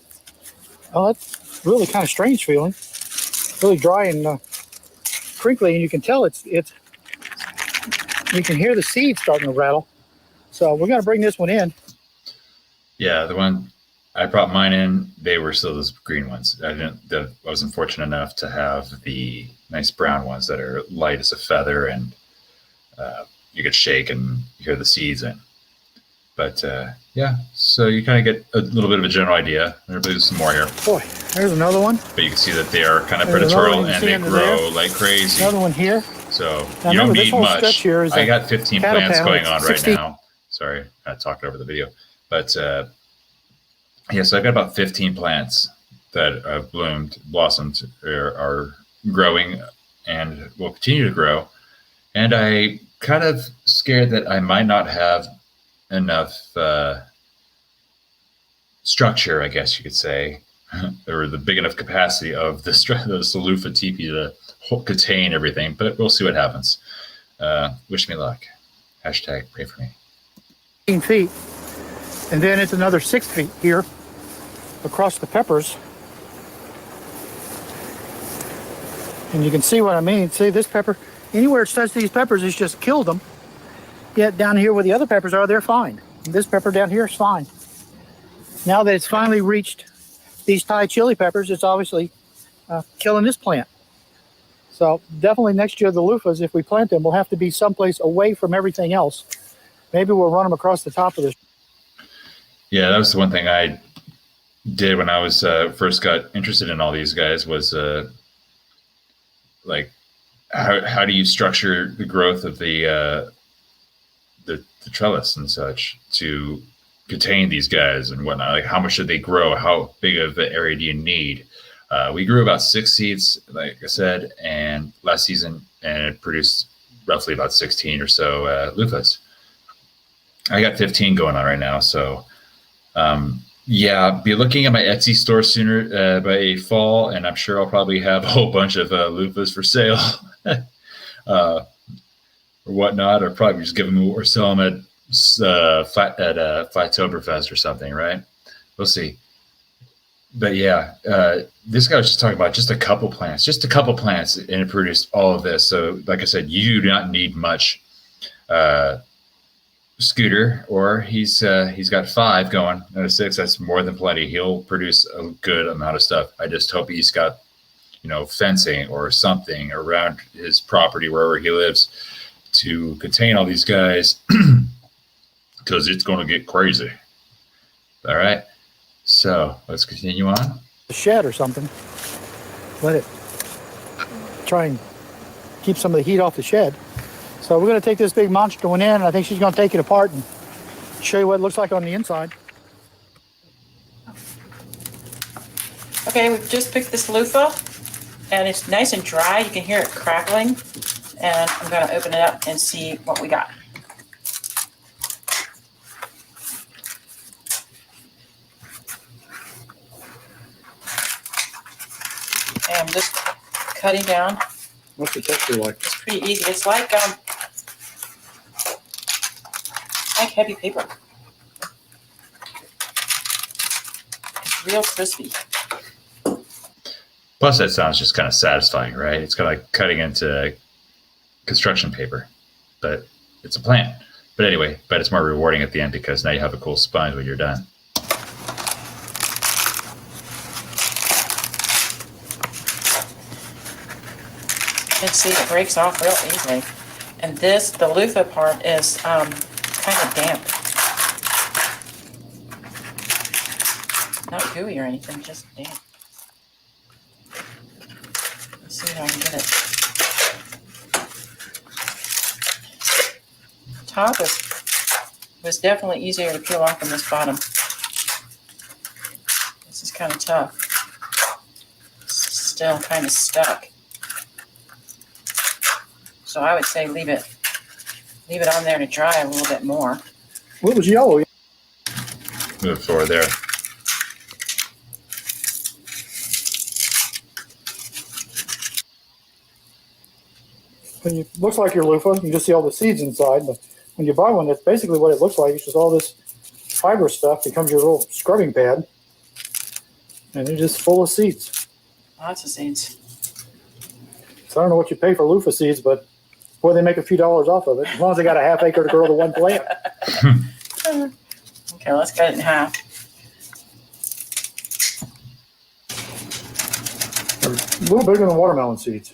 that's really kind of strange feeling. Really dry and crinkly, and you can tell it's you can hear the seeds starting to rattle. So we're going to bring this one in. Yeah, the one I brought mine in, they were still those green ones. I wasn't fortunate enough to have the nice brown ones that are light as a feather, and you could shake and you hear the seeds in. But yeah, so you kind of get a little bit of a general idea. There's some more here. Boy, there's another one. But you can see that they are kind of predatorial and they grow like crazy. Another one here. So now you don't remember, need much. Here is I got 15 plants going on 60. right now. Sorry, I talked over the video. But yeah, so I've got about 15 plants that have blossomed, are growing, and will continue to grow. And I kind of scared that I might not have enough structure, I guess you could say, or the big enough capacity of the loofah teepee to contain everything. But we'll see what happens. Wish me luck. Hashtag pray for me. 15 feet, and then it's another 6 feet here across the peppers. And you can see what I mean. See this pepper, anywhere it touched these peppers, it's just killed them. Yet down here where the other peppers are, they're fine. And this pepper down here is fine. Now that it's finally reached these Thai chili peppers, it's obviously killing this plant. So definitely next year, the loofahs, if we plant them, will have to be someplace away from everything else. Maybe we'll run them across the top of this. Yeah, that was the one thing I did when I was first got interested in all these guys was like how do you structure the growth of the trellis and such to contain these guys and whatnot? Like how much should they grow? How big of an area do you need? We grew about 6 seeds, like I said, and last season, and it produced roughly about 16 or so loofahs. I got 15 going on right now, so yeah, be looking at my Etsy store sooner by fall, and I'm sure I'll probably have a whole bunch of loofahs for sale or whatnot, or probably just give them or sell them at Flattoberfest or something, right? We'll see. But yeah, this guy was just talking about just a couple plants, and it produced all of this. So, like I said, you do not need much. Scooter, or he's got 5 going out of 6. That's more than plenty. He'll produce a good amount of stuff. I just hope he's got, fencing or something around his property wherever he lives to contain all these guys, because it's going to get crazy. All right, so let's continue on. A shed or something. Let it try and keep some of the heat off the shed. So we're going to take this big monster one in, and I think she's going to take it apart and show you what it looks like on the inside. Okay, we've just picked this loofah, and it's nice and dry. You can hear it crackling, and I'm going to open it up and see what we got. And I'm just cutting down. What's the texture like? It's pretty easy. It's like heavy paper. It's real crispy. Plus, that sounds just kind of satisfying, right? It's kind of like cutting into construction paper, but it's a plant. But anyway, it's more rewarding at the end because now you have a cool sponge when you're done. You can see it breaks off real easily. And the loofah part is kind of damp. Not gooey or anything, just damp. Let's see if I can get it. Top was definitely easier to peel off than this bottom. This is kind of tough. It's still kind of stuck. So I would say leave it on there to dry a little bit more. Well, it was yellow. Move forward there. It looks like your loofah. You just see all the seeds inside. But when you buy one, that's basically what it looks like. It's just all this fiber stuff becomes your little scrubbing pad. And they're just full of seeds. Lots of seeds. So I don't know what you pay for loofah seeds, but boy, they make a few dollars off of it. As long as they got a half acre to grow to one plant. Okay, let's cut it in half. They're a little bigger than watermelon seeds.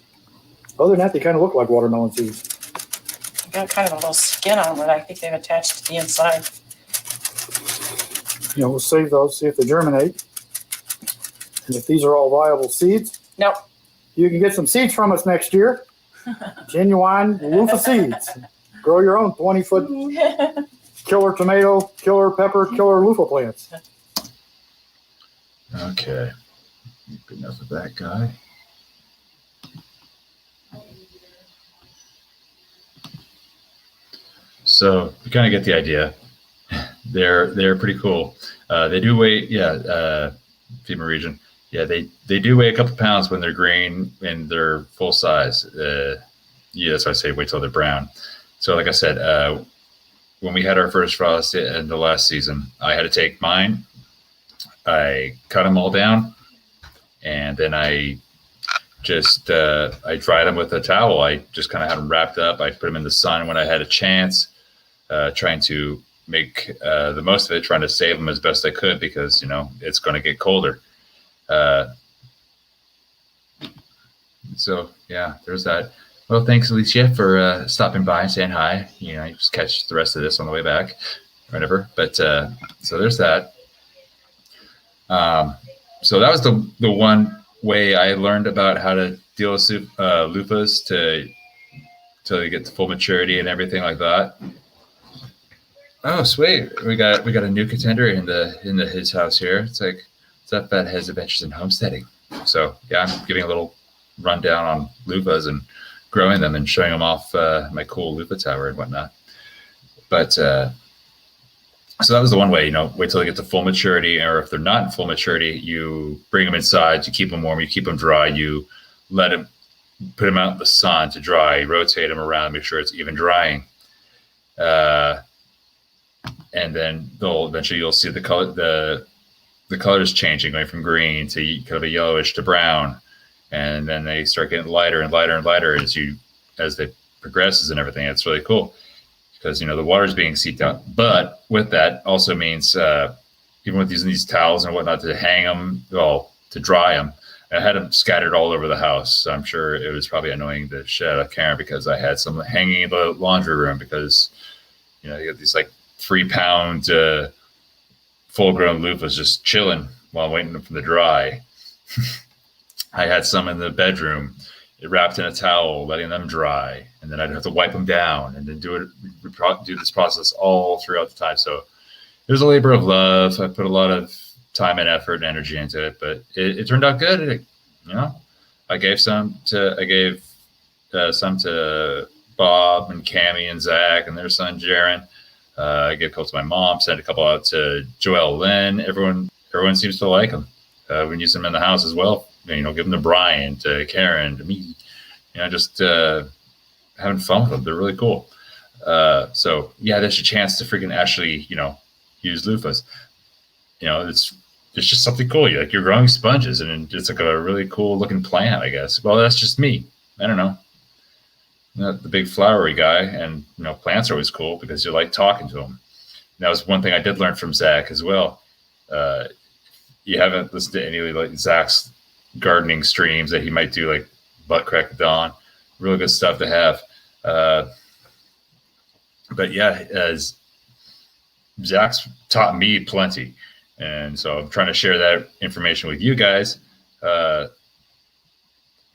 Other than that, they kind of look like watermelon seeds. They got kind of a little skin on them, but I think they've attached to the inside. We'll save those, see if they germinate. And if these are all viable seeds, Nope. you can get some seeds from us next year. Genuine loofah seeds. Grow your own 20-foot killer tomato, killer pepper, killer loofah plants. Okay. Good enough of that guy. So you kind of get the idea. They're pretty cool. They do weigh, FEMA region. Yeah, they do weigh a couple pounds when they're green and they're full size. That's why I say wait till they're brown. So like I said, when we had our first frost in the last season, I had to take mine. I cut them all down, and then I just I dried them with a towel. I just kind of had them wrapped up. I put them in the sun when I had a chance, trying to make the most of it, trying to save them as best I could because it's going to get colder. So yeah, there's that. Well, thanks, Alicia, for stopping by and saying hi. You just catch the rest of this on the way back, whatever. But so there's that. So that was the one way I learned about how to deal with loofahs till you get to full maturity and everything like that. Oh, sweet! We got a new contender in his house here. It's like Stuff that has adventures in homesteading. So yeah, I'm giving a little rundown on loofahs and growing them and showing them off my cool loofah tower and whatnot. But so that was the one way, wait till they get to full maturity, or if they're not in full maturity, you bring them inside, you keep them warm, you keep them dry, you let them, put them out in the sun to dry, rotate them around, make sure it's even drying. And then you'll see the color, the colors changing, going from green to kind of a yellowish to brown. And then they start getting lighter and lighter and lighter as they progresses and everything. It's really cool because, the water's being seeped out. But with that also means, even with using these towels and whatnot to hang them, to dry them, I had them scattered all over the house. So I'm sure it was probably annoying the shit out of Karen because I had some hanging in the laundry room because, you got these like 3-pound full-grown loofahs just chilling while waiting for them to dry. I had some in the bedroom, wrapped in a towel, letting them dry, and then I'd have to wipe them down and then do this process all throughout the time. So it was a labor of love. I put a lot of time and effort and energy into it, but it turned out good. I gave some to Bob and Cammie and Zach and their son Jaron. I gave a couple to my mom, sent a couple out to Joelle, Lynn. Everyone seems to like them. We use them in the house as well. Give them to Brian, to Karen, to me. Just having fun with them. They're really cool. So yeah, there's a chance to freaking actually, use loofahs. It's just something cool. You're growing sponges, and it's like a really cool looking plant, I guess. Well, that's just me. I don't know. I'm not the big flowery guy, and plants are always cool because you like talking to them. And that was one thing I did learn from Zach as well. You haven't listened to any like Zach's gardening streams that he might do, like Butt Crack of Dawn. Really good stuff to have. But yeah, as Zach's taught me plenty, and so I'm trying to share that information with you guys. The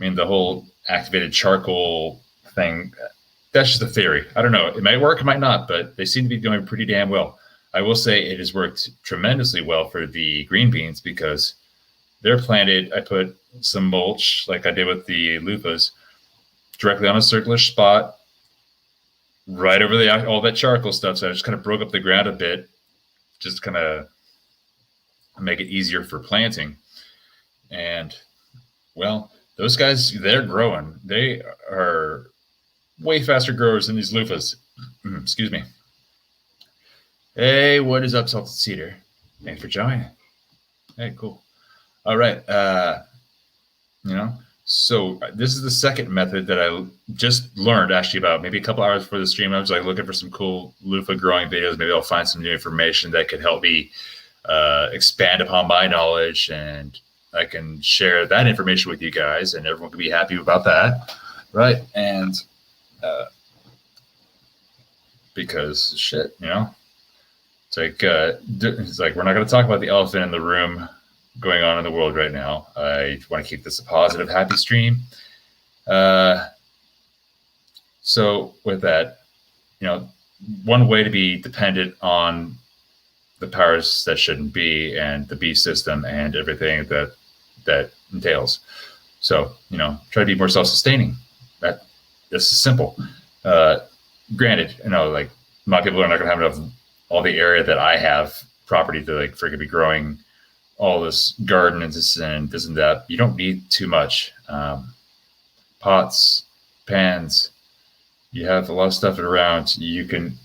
whole activated charcoal thing, that's just a theory. I don't know. It might work, it might not, but they seem to be going pretty damn well. I will say it has worked tremendously well for the green beans because they're planted. I put some mulch, like I did with the loofahs, directly on a circular spot, right over all that charcoal stuff. So I just kind of broke up the ground a bit, just kind of make it easier for planting. And well, those guys, they're growing. They are way faster growers than these loofahs. Excuse me. Hey, what is up, Salted Cedar? Thanks for joining. Hey, cool. All right. So this is the second method that I just learned actually about maybe a couple hours before the stream. I was like looking for some cool loofah growing videos. Maybe I'll find some new information that could help me expand upon my knowledge, and I can share that information with you guys, and everyone can be happy about that. Right. And because shit, it's like we're not going to talk about the elephant in the room going on in the world right now. I want to keep this a positive, happy stream. So with that, one way to be dependent on the powers that shouldn't be and the beast system and everything that entails. So, try to be more self-sustaining. This is simple. Granted, like a lot of people are not going to have enough, all the area that I have property to like freaking be growing all this garden and this and that. You don't need too much. Pots, pans, you have a lot of stuff around. You can,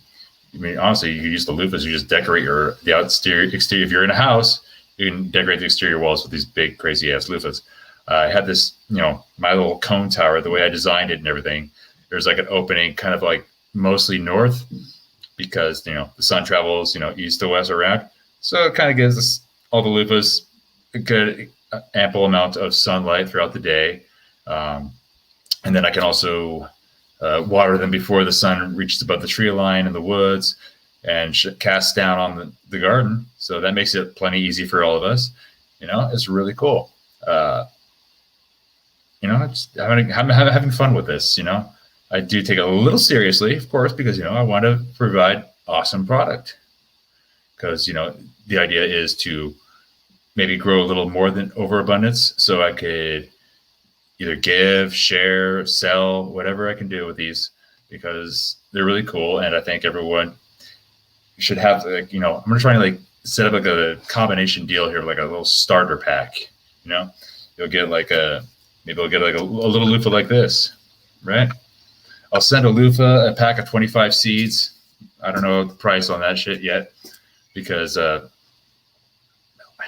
I mean, honestly, you can use the loofahs. You just decorate the exterior. If you're in a house, you can decorate the exterior walls with these big, crazy ass loofahs. I had this, my little cone tower, the way I designed it and everything. There's like an opening kind of like mostly north because, the sun travels, east to west around. So it kind of gives us all the loofahs a good ample amount of sunlight throughout the day. And then I can also water them before the sun reaches above the tree line in the woods and cast down on the garden. So that makes it plenty easy for all of us. It's really cool. Just having fun with this. I do take it a little seriously, of course, because, I want to provide awesome product. Because, the idea is to maybe grow a little more than overabundance so I could either give, share, sell, whatever I can do with these, because they're really cool. And I think everyone should have, I'm going to try and set up a combination deal here, like a little starter pack. You'll get maybe I'll get a little loofah like this, right? I'll send a loofah, a pack of 25 seeds. I don't know the price on that shit yet because I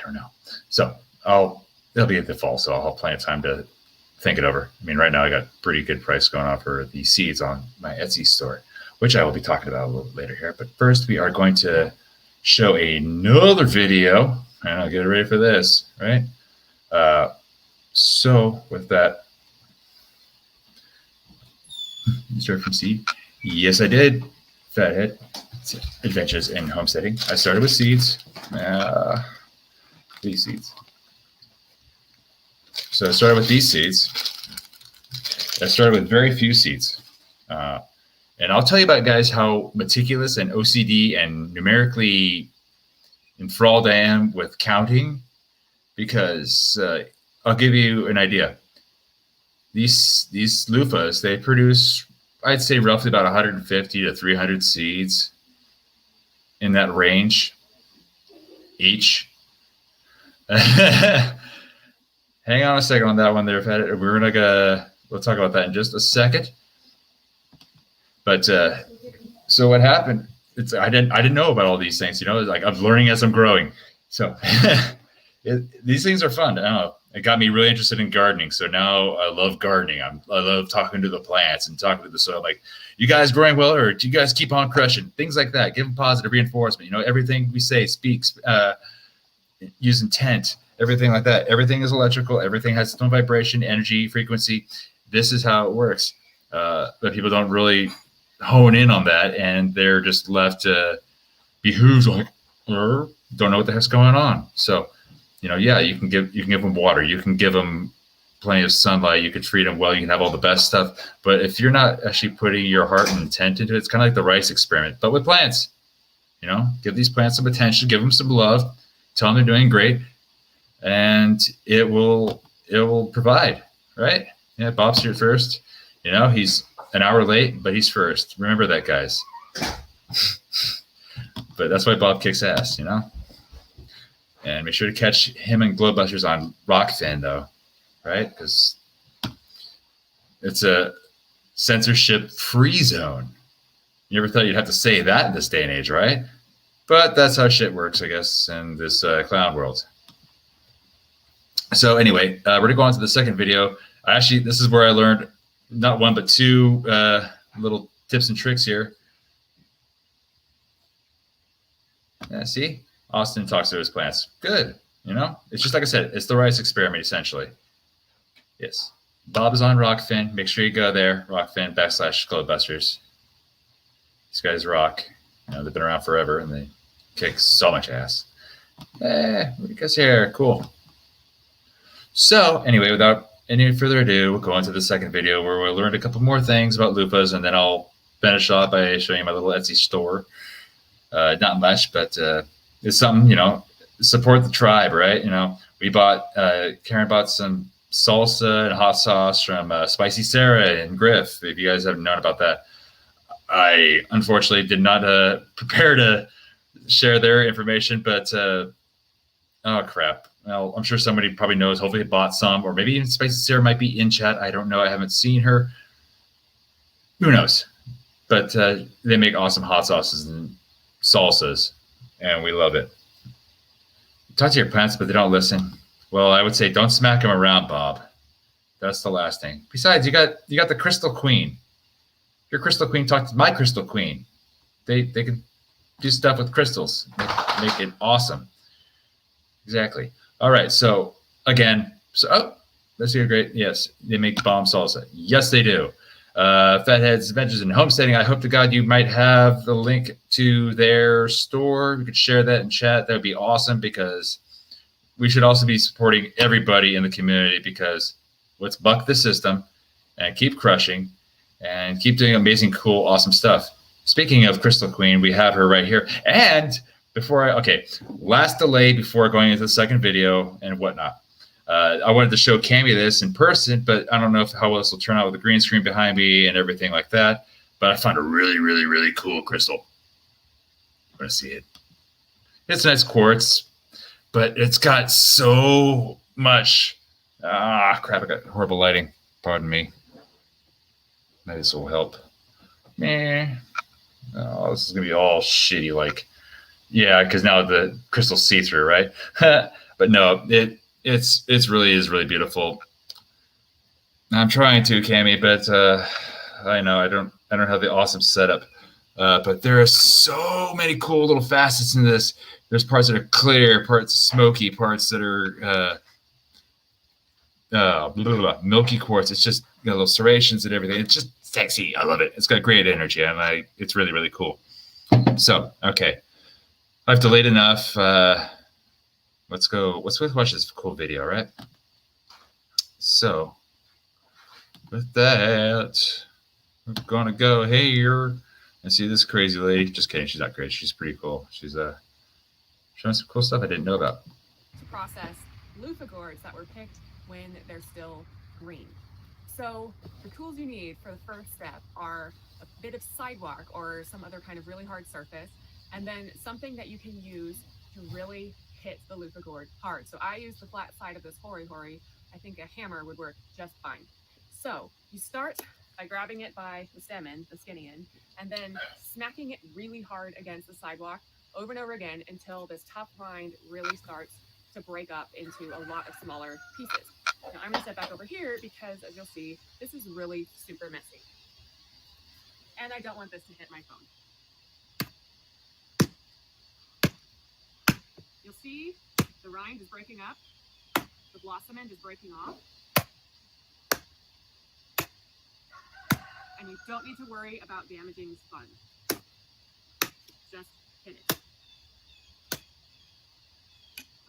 don't know. So it'll be at the fall, so I'll have plenty of time to think it over. I mean, right now I got pretty good price going on for the seeds on my Etsy store, which I will be talking about a little later here. But first, we are going to show another video, and I'll get ready for this, right? So with that, you start from seed. Yes, I did. Fathead Adventures in Homesteading. I started with seeds. These seeds. So I started with these seeds. I started with very few seeds. And I'll tell you about, guys, how meticulous and OCD and numerically enthralled I am with counting, because I'll give you an idea. These loofahs, they produce, I'd say, roughly about 150 to 300 seeds in that range each. Hang on a second on that one there, Fed. We'll talk about that in just a second. But so what happened? I didn't know about all these things. Like I'm learning as I'm growing. So these things are fun. I don't know. It got me really interested in gardening. So now I love gardening. I love talking to the plants and talking to the soil. Like, you guys growing well, or do you guys keep on crushing? Things like that. Give them positive reinforcement. Everything we say speaks, use intent, everything like that. Everything is electrical. Everything has its own vibration, energy, frequency. This is how it works. But people don't really hone in on that, and they're just left behooved, like, don't know what the heck's going on. So, yeah, you can give them water, you can give them plenty of sunlight, you can treat them well, you can have all the best stuff. But if you're not actually putting your heart and intent into it, it's kind of like the rice experiment, but with plants. Give these plants some attention, give them some love, tell them they're doing great, and it will provide, right? Yeah, Bob's here first. He's an hour late, but he's first. Remember that, guys. But that's why Bob kicks ass, And make sure to catch him and Glowbusters on Rockfin, though, right? Because it's a censorship-free zone. You never thought you'd have to say that in this day and age, right? But that's how shit works, I guess, in this clown world. So anyway, we're going to go on to the second video. This is where I learned not one, but two little tips and tricks here. Yeah, see? Austin talks to his plants. Good. It's just like I said, it's the rice experiment, essentially. Yes. Bob is on Rockfin. Make sure you go there. Rockfin /Glowbusters. These guys rock. They've been around forever, and they kick so much ass. You guys here. Cool. So anyway, without any further ado, we'll go into the second video where we'll learn a couple more things about loofahs, and then I'll finish off by showing you my little Etsy store. Not much, but it's something, support the tribe, right? Karen bought some salsa and hot sauce from Spicy Sarah and Griff. If you guys haven't known about that, I unfortunately did not prepare to share their information, but oh crap. Well, I'm sure somebody probably knows. Hopefully bought some, or maybe even Spicy Sarah might be in chat. I don't know. I haven't seen her. Who knows? But they make awesome hot sauces and salsas, and we love it. Talk to your plants, but they don't listen. Well, I would say don't smack them around, Bob. That's the last thing. Besides, you got the Crystal Queen. Your Crystal Queen talked to my Crystal Queen. They can do stuff with crystals. Make it awesome. Exactly. All right. So again, that's great. Yes, they make bomb salsa. Yes, they do. Fatheads Adventures in Homesteading. I hope to God you might have the link to their store. You could share that in chat. That would be awesome, because we should also be supporting everybody in the community, because let's buck the system and keep crushing and keep doing amazing, cool, awesome stuff. Speaking of Crystal Queen, we have her right here. And last delay before going into the second video and whatnot. I wanted to show Cammie this in person, but I don't know how this will turn out with the green screen behind me and everything like that. But I found a really, really, really cool crystal. I'm going to see it. It's nice quartz, but it's got so much. Crap, I got horrible lighting. Pardon me. Maybe this will help. Oh, this is going to be all shitty. Like, yeah, because now the crystal's see-through, right? But no, it's really beautiful. I'm trying to, Cammie, but I know I don't have the awesome setup. But there are so many cool little facets in this. There's parts that are clear, parts smoky, parts that are milky quartz. It's just got little serrations and everything. It's just sexy. I love it. It's got great energy, and it's really, really cool. So, okay, I've delayed enough. Let's go. Let's watch this cool video, right? So, with that, we're gonna go here and see this crazy lady. Just kidding. She's not crazy. She's pretty cool. She's showing some cool stuff I didn't know about. To process loofah gourds that were picked when they're still green. So the tools you need for the first step are a bit of sidewalk or some other kind of really hard surface, and then something that you can use to really hit the loofah gourd hard. So I use the flat side of this hori-hori. I think a hammer would work just fine. So you start by grabbing it by the stem end, the skinny end, and then smacking it really hard against the sidewalk over and over again until this tough rind really starts to break up into a lot of smaller pieces. Now I'm gonna step back over here because, as you'll see, this is really super messy. And I don't want this to hit my phone. You'll see the rind is breaking up, the blossom end is breaking off, and you don't need to worry about damaging the sponge. Just hit it.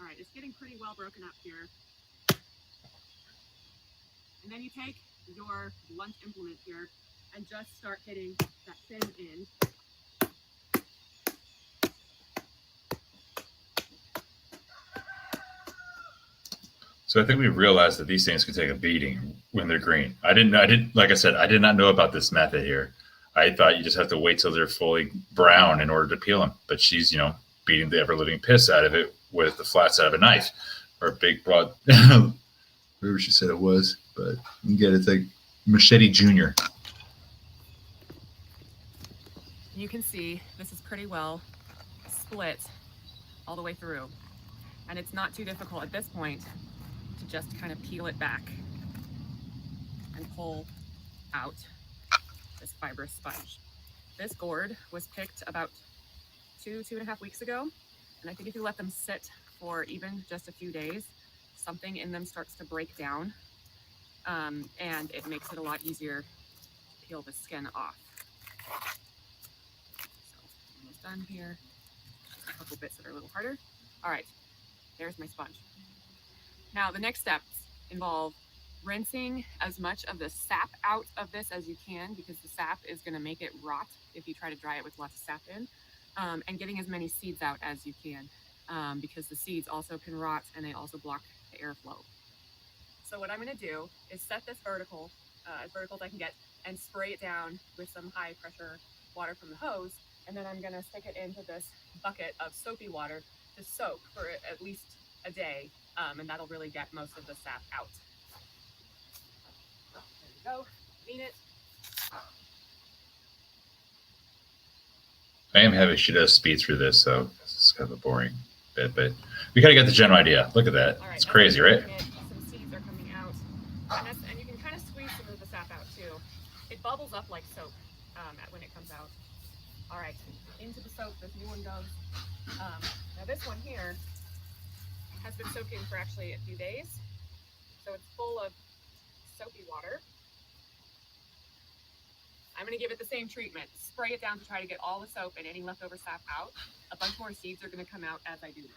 All right, it's getting pretty well broken up here. And then you take your blunt implement here and just start hitting that thin end. So I think we realized that these things can take a beating when they're green. Like I said, I did not know about this method here. I thought you just have to wait till they're fully brown in order to peel them. But she's, beating the ever-living piss out of it with the flat side of a knife or a big broad, whatever she said it was. But you get it's like Machete Junior. You can see this is pretty well split all the way through. And it's not too difficult at this point to just kind of peel it back and pull out this fibrous sponge. This gourd was picked about 2.5 weeks ago. And I think if you let them sit for even just a few days, something in them starts to break down. And it makes it a lot easier to peel the skin off. So almost done here. Just a couple bits that are a little harder. All right, there's my sponge. Now the next steps involve rinsing as much of the sap out of this as you can, because the sap is going to make it rot if you try to dry it with lots of sap in, and getting as many seeds out as you can, because the seeds also can rot and they also block the airflow. So what I'm going to do is set this vertical, as vertical as I can get, and spray it down with some high pressure water from the hose, and then I'm going to stick it into this bucket of soapy water to soak for at least a day, and that'll really get most of the sap out. There we go. Clean it. I am happy she does speed through this, so it's kind of a boring bit, but we kind of got the general idea. Look at that. It's crazy, right? Some seeds are coming out, and you can kind of squeeze some of the sap out too. It bubbles up like soap when it comes out. All right, into the soap this new one goes. Now this one here has been soaking for actually a few days, so it's full of soapy water. I'm going to give it the same treatment. Spray it down to try to get all the soap and any leftover sap out. A bunch more seeds are going to come out as I do this.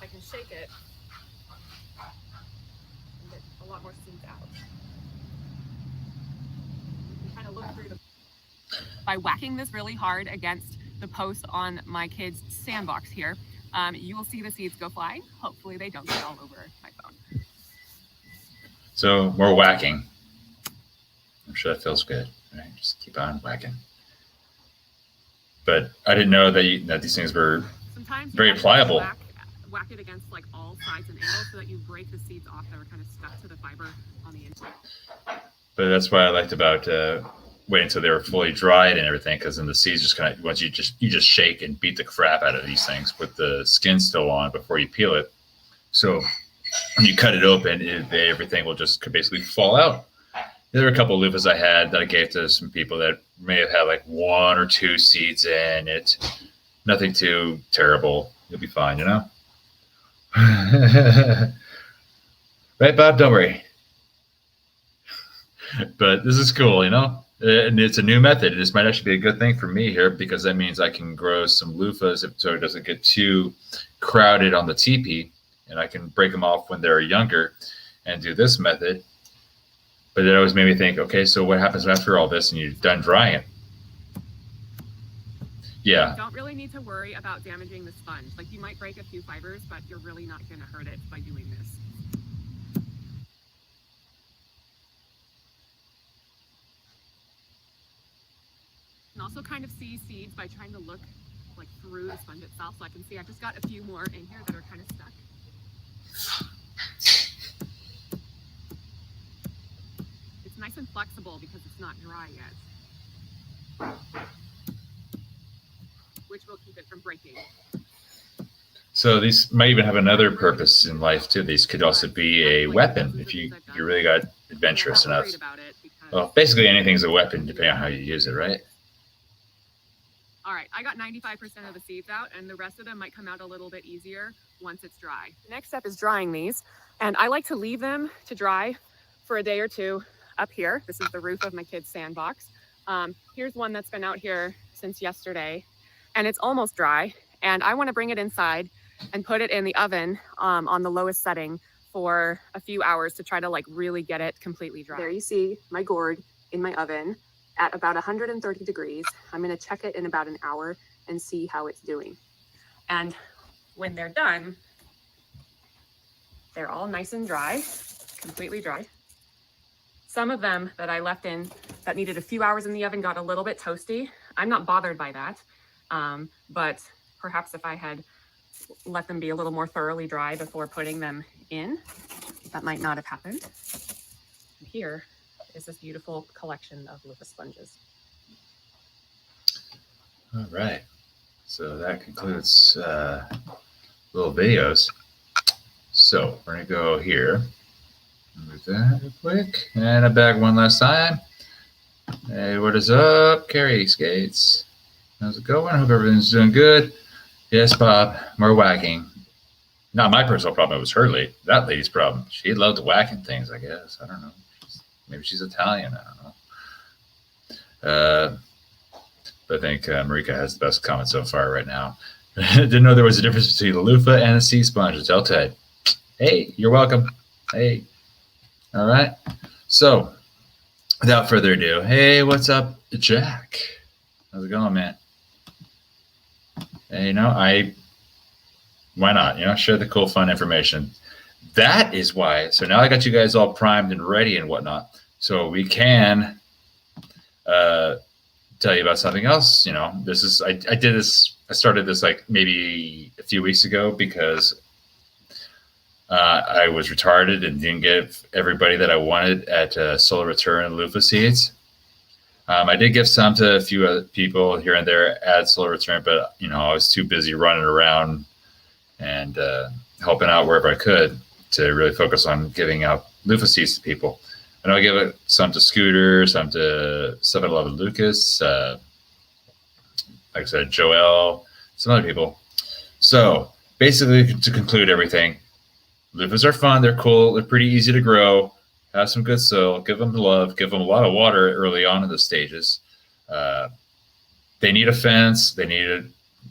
I can shake it and get a lot more seeds out. You can kind of look through the... By whacking this really hard against the post on my kid's sandbox here, you will see the seeds go flying. Hopefully they don't get all over my phone. So more whacking. I'm sure that feels good, right? Just keep on whacking. But I didn't know that these things were sometimes very pliable. Whack it against like all sides and angles so that you break the seeds off that are kind of stuck to the fiber on the inside. But that's what I liked about waiting until they were fully dried and everything, because then the seeds just kind of, once you just shake and beat the crap out of these things with the skin still on before you peel it. So when you cut it open, everything will just basically fall out. There were a couple of loofahs I had that I gave to some people that may have had like 1 or 2 seeds in it. Nothing too terrible. You'll be fine, you know? Right, Bob? Don't worry. But this is cool, you know? And it's a new method. This might actually be a good thing for me here, because that means I can grow some loofahs so it doesn't get too crowded on the teepee, and I can break them off when they're younger and do this method. But it always made me think, okay, so what happens after all this and you're done drying it? Yeah. You don't really need to worry about damaging the sponge. Like, you might break a few fibers, but you're really not going to hurt it by doing this. You can also kind of see seeds by trying to look like through the sponge itself. So I can see I've just got a few more in here that are kind of stuck. It's nice and flexible because it's not dry yet, which will keep it from breaking. So these might even have another purpose in life too. These could also be a weapon if you really got adventurous enough. Well, basically anything's a weapon depending on how you use it, right? All right, I got 95% of the seeds out, and the rest of them might come out a little bit easier once it's dry. The next step is drying these, and I like to leave them to dry for a day or two up here. This is the roof of my kid's sandbox. Here's one that's been out here since yesterday, and it's almost dry, and I want to bring it inside and put it in the oven on the lowest setting for a few hours to try to like really get it completely dry. There you see my gourd in my oven at about 130 degrees. I'm going to check it in about an hour and see how it's doing. And when they're done, they're all nice and dry, completely dry. Some of them that I left in that needed a few hours in the oven got a little bit toasty. I'm not bothered by that, but perhaps if I had let them be a little more thoroughly dry before putting them in, that might not have happened. And here is this beautiful collection of loofah sponges. All right. So that concludes little videos. So we're going to go here. Move that real quick. And I'm back one last time. Hey, what is up, Carrie Skates? How's it going? Hope everything's doing good. Yes, Bob, more whacking. Not my personal problem. It was that lady's problem. She loved whacking things, I guess. I don't know. Maybe she's Italian. I don't know. But I think Marika has the best comment so far right now. Didn't know there was a difference between a loofah and a sea sponge. Tell Ted. Hey, you're welcome. Hey. All right. So, without further ado, hey, what's up, Jack? How's it going, man? Hey, why not? Share the cool, fun information. that is why. So now I got you guys all primed and ready and whatnot. So we can tell you about something else. You know, this is I did this. I started this like maybe a few weeks ago because I was retarded and didn't give everybody that I wanted at Solar Return and Loofah seeds. I did give some to a few other people here and there at Solar Return, but you know, I was too busy running around and helping out wherever I could to really focus on giving out loofah seeds to people. And I give it some to Scooter, some to 7-Eleven Lucas, like I said, Joel, some other people. So basically, to conclude everything, loofahs are fun. They're cool. They're pretty easy to grow. Have some good soil. Give them love. Give them a lot of water early on in the stages. They need a fence. They need a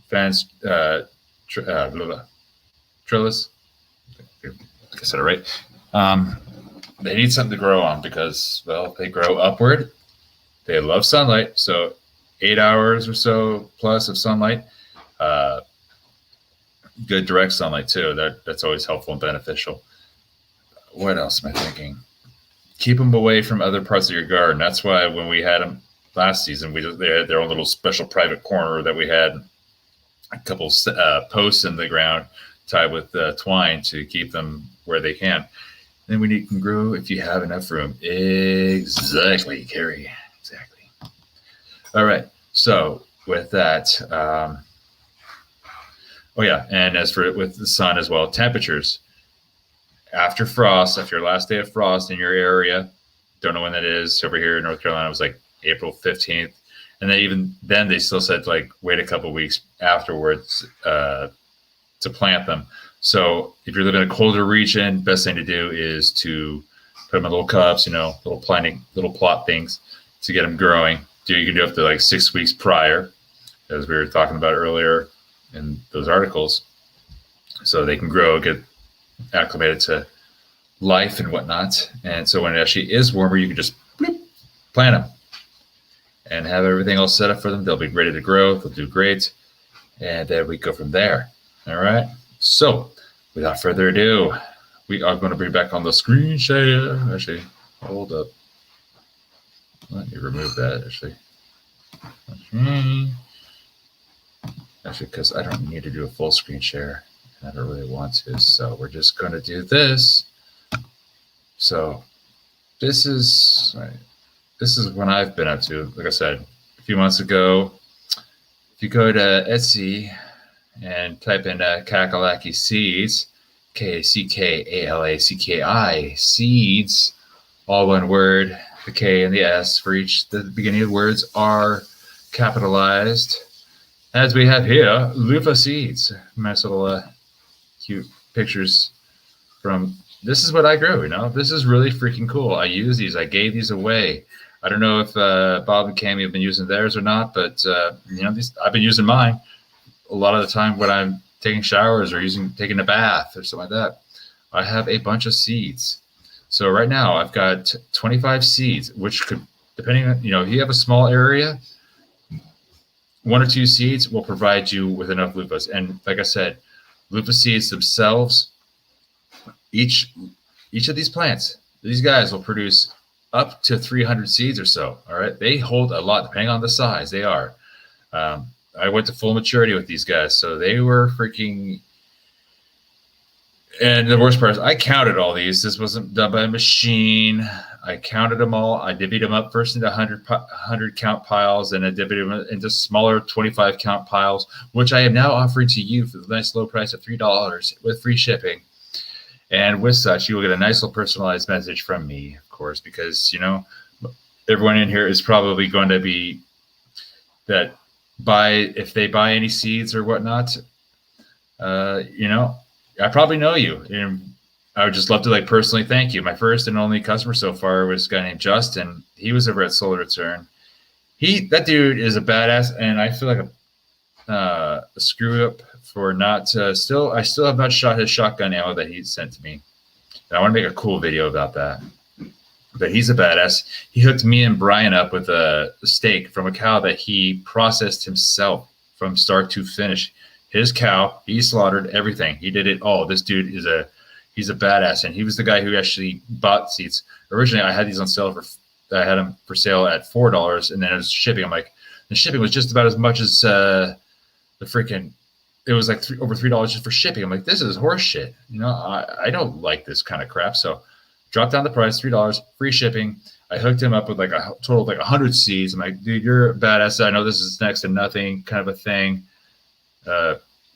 fence. Trellis. I think I said it right. They need something to grow on because, well, they grow upward. They love sunlight. So 8 hours or so plus of sunlight. Good direct sunlight too. That's always helpful and beneficial. What else am I thinking? Keep them away from other parts of your garden. That's why when we had them last season, they had their own little special private corner that we had a couple posts in the ground tied with twine to keep them where they can. Then when you can grow if you have enough room. Exactly, Carrie. Exactly. All right. So with that, oh yeah, and as for with the sun as well, temperatures. After frost, after your last day of frost in your area, don't know when that is. Over here in North Carolina, it was like April 15th. And then they still said like wait a couple of weeks afterwards to plant them. So if you're living in a colder region, best thing to do is to put them in little cups, you know, little plot things to get them growing. You can do up to like 6 weeks prior, as we were talking about earlier in those articles. So they can grow, get acclimated to life and whatnot. And so when it actually is warmer, you can just plant them and have everything all set up for them. They'll be ready to grow. They'll do great. And then we go from there. All right. So without further ado, we are going to bring back on the screen share. Actually, hold up. Let me remove that, actually. Actually, because I don't need to do a full screen share. I don't really want to, so we're just going to do this. So this is what I've been up to. Like I said, a few months ago, if you go to Etsy and type in Kakalaki Seeds, Kackalaki Seeds, all one word, the K and the S for each, the beginning of the words are capitalized. As we have here, loofah seeds. Nice little cute pictures from, this is what I grew, you know. This is really freaking cool. I use these. I gave these away. I don't know if Bob and Cammy have been using theirs or not, but you know, I've been using mine a lot of the time when I'm taking showers or taking a bath or something like that. I have a bunch of seeds. So right now I've got 25 seeds, which could, depending on, you know, if you have a small area, 1 or 2 seeds will provide you with enough loofahs. And like I said, loofah seeds themselves, each of these plants, these guys will produce up to 300 seeds or so. All right. They hold a lot depending on the size they are. I went to full maturity with these guys. So they were freaking, and the worst part is I counted all these. This wasn't done by a machine. I counted them all. I divvied them up first into 100 count piles, and I divvied them into smaller 25 count piles, which I am now offering to you for the nice low price of $3 with free shipping. And with such, you will get a nice little personalized message from me, of course, because, you know, everyone in here is probably going to be that if they buy any seeds or whatnot, you know, I probably know you, and I would just love to like personally thank you. My first and only customer so far was a guy named Justin. He was over at Solar Return. That dude is a badass, and I feel like a screw up for not I still have not shot his shotgun ammo that he sent to me. And I want to make a cool video about that. But he's a badass. He hooked me and Brian up with a steak from a cow that he processed himself from start to finish. His cow, he slaughtered everything. He did it all. This dude He's a badass, and he was the guy who actually bought seeds. Originally, I had these on sale I had them for sale at $4, and then it was shipping. I'm like, the shipping was just about as much as the freaking. It was like over $3 just for shipping. I'm like, this is horse shit. I don't like this kind of crap. So, dropped down the price, $3, free shipping. I hooked him up with like a total of like 100 seeds. I'm like, dude, you're a badass. I know this is next to nothing kind of a thing.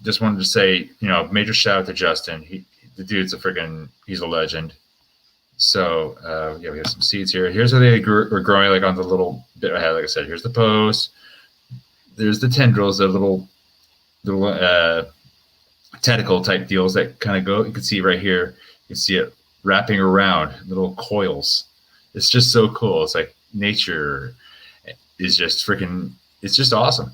Just wanted to say, major shout out to Justin. The dude's he's a legend. So, we have some seeds here. Here's how they were growing, like on the little bit I had. Like I said, here's the post. There's the tendrils, the little tentacle type deals that kind of go. You can see right here. You can see it wrapping around little coils. It's just so cool. It's like nature is just it's just awesome.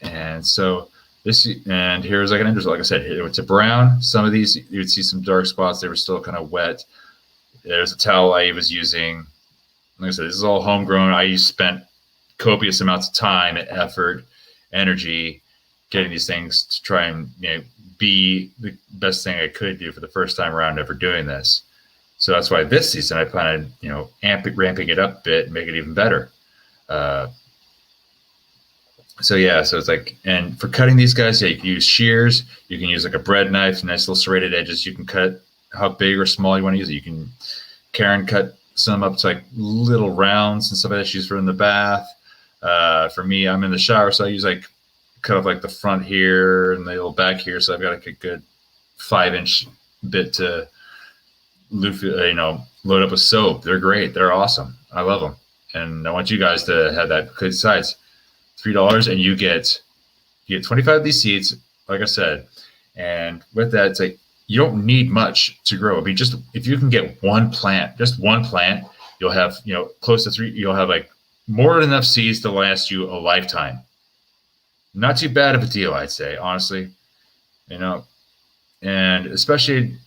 And so here's like an end result. Like I said, it's a brown. Some of these, you would see some dark spots. They were still kind of wet. There's a towel I was using. Like I said, this is all homegrown. I spent copious amounts of time, effort, energy getting these things to try and be the best thing I could do for the first time around ever doing this. So that's why this season I plan on ramping it up a bit and make it even better. So it's like, and for cutting these guys, you can use shears. You can use like a bread knife, nice little serrated edges. You can cut how big or small you want to use it. Karen cut some up to like little rounds and stuff like that. She's for in the bath. For me, I'm in the shower, so I use cut off like the front here and the little back here. So I've got like a good 5-inch bit to loofah, load up with soap. They're great. They're awesome. I love them. And I want you guys to have that good size. $3, and you get 25 of these seeds, like I said. And with that, it's like you don't need much to grow. I mean, just if you can get just one plant, you'll have close to 3. You'll have like more than enough seeds to last you a lifetime. Not too bad of a deal, I'd say, honestly. And especially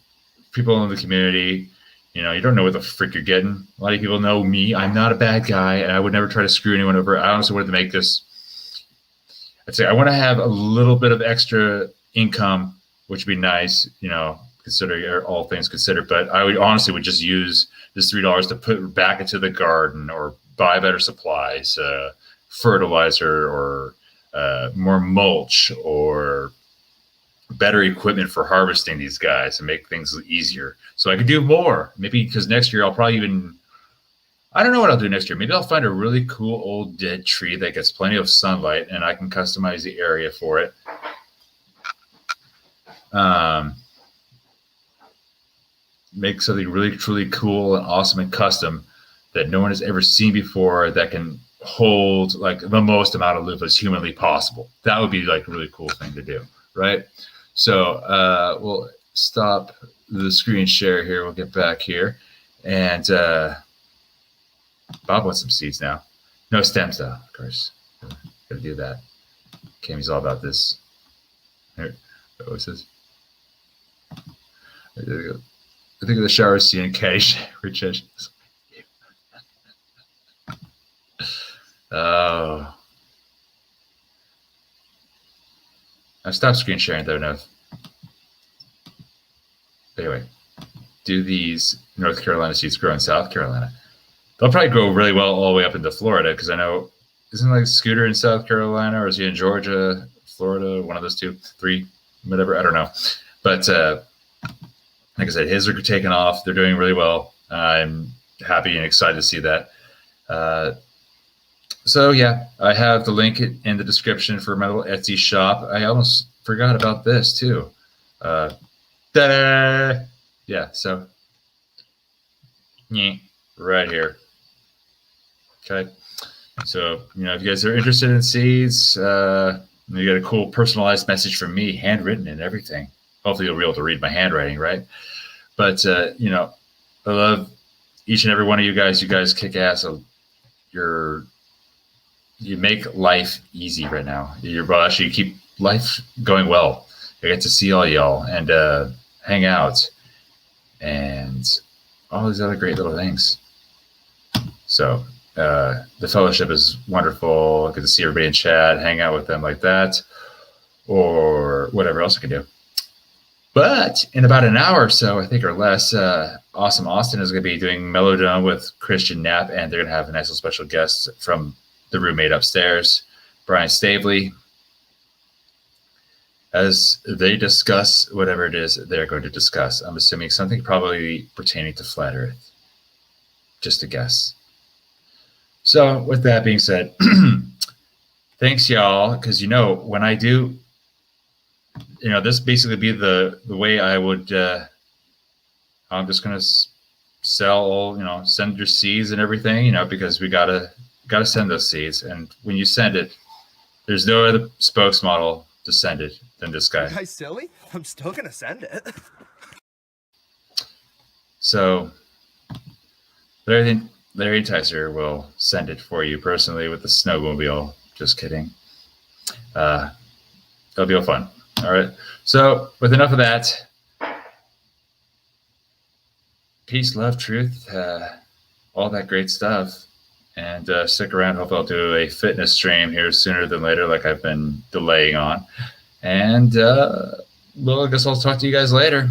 people in the community, you don't know what the frick you're getting. A lot of people know me. I'm not a bad guy, and I would never try to screw anyone over. I honestly wanted to make this. I'd say I want to have a little bit of extra income, which would be nice, considering all things considered. But I would just use this $3 to put back into the garden or buy better supplies, fertilizer, or more mulch, or better equipment for harvesting these guys and make things easier. So I could do more. Maybe because next year I'll probably I don't know what I'll do next year. Maybe I'll find a really cool old dead tree that gets plenty of sunlight and I can customize the area for it. Make something really, truly cool and awesome and custom that no one has ever seen before that can hold like the most amount of loofahs humanly possible. That would be like a really cool thing to do, right? So we'll stop the screen share here. We'll get back here. And Bob wants some seeds now. No stems though, of course. Gotta do that. Cammy's all about this. Here, what was this? I think of the shower scene in Caddyshack. Oh. I've stopped screen sharing though enough. Anyway, do these North Carolina seeds grow in South Carolina? They'll probably grow really well all the way up into Florida, because I know, isn't like Scooter in South Carolina, or is he in Georgia, Florida, one of those two, 3, whatever, I don't know. But like I said, his are taking off. They're doing really well. I'm happy and excited to see that. So yeah, I have the link in the description for my little Etsy shop. I almost forgot about this too. Ta-da! Yeah, so right here. Okay. So, if you guys are interested in seeds, you got a cool personalized message from me, handwritten and everything. Hopefully you'll be able to read my handwriting, right? But, I love each and every one of you guys. You guys kick ass. You make life easy right now. You keep life going well. I get to see all y'all and hang out and all these other great little things. So the fellowship is wonderful. I get to see everybody in chat, hang out with them like that, or whatever else I can do. But in about an hour or so, I think, or less, Awesome Austin is going to be doing Melodome with Christian Knapp, and they're going to have a nice little special guest from the roommate upstairs, Brian Stavely, as they discuss whatever it is they're going to discuss. I'm assuming something probably pertaining to Flat Earth. Just a guess. So with that being said, thanks, y'all, because, when I do, this basically be the way I would, I'm just going to sell all, send your seeds and everything, because we got to send those seeds. And when you send it, there's no other spokesmodel to send it than this guy. Guys, silly? I'm still going to send it. So Larry Tyser will send it for you personally with the snowmobile. Just kidding. It'll be all fun. All right. So with enough of that, peace, love, truth, all that great stuff. And stick around. Hopefully I'll do a fitness stream here sooner than later, like I've been delaying on. And I guess I'll talk to you guys later.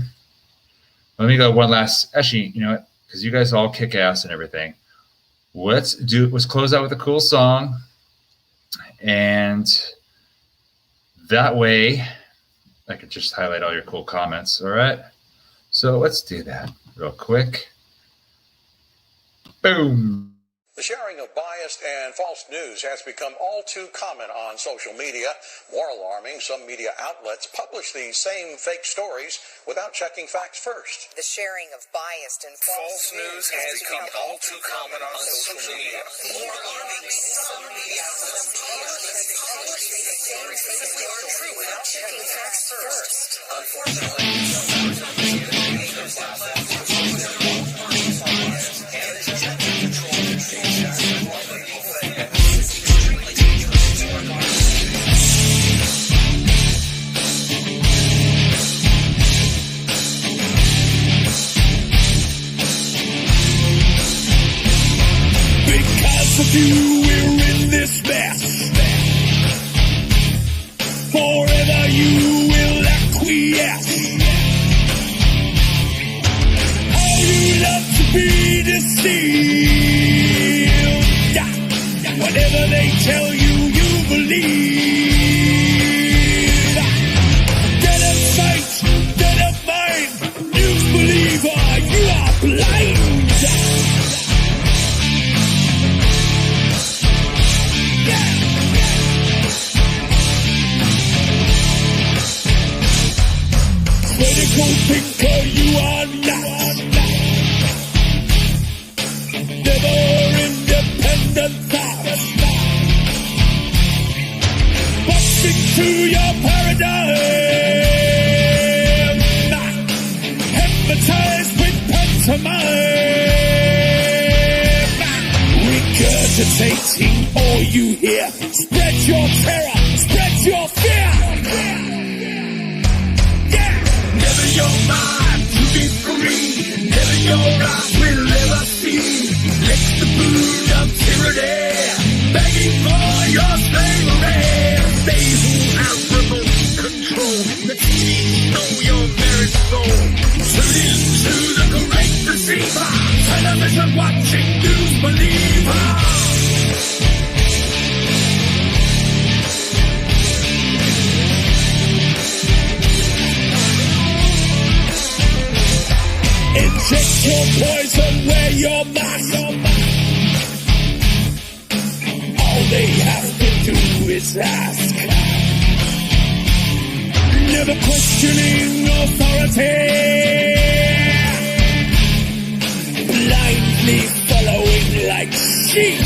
Let me go one last. Actually, you know what? Because you guys all kick ass and everything. Let's close out with a cool song. And that way I could just highlight all your cool comments. All right. So let's do that real quick. Boom. The sharing of biased and false news has become all too common on social media. More alarming, some media outlets publish these same fake stories without checking facts first. The sharing of biased and false news has become all too common on social media. More alarming, some media outlets publish these same fake stories without checking facts first. Unfortunately, of you, we're in this mess. Forever you will acquiesce. How you love to be deceived. Whatever they tell you, you believe. Dead of sight, dead of mind, news believer, you are blind. Critical thinker, you are not. Never independent thought. Busting through your paradigm. Hypnotized with pantomime. Regurgitating all you hear. Spread your terror, spread your fear. Never your mind to be free. Never your eyes will ever see. Lick the boot of tyranny, begging for your slavery. They who have remote control, the teach know your very soul. Tune into the great deceiver. Television watching news believer. Inject your poison where your mask. All they have to do is ask. Never questioning authority. Blindly following like sheep.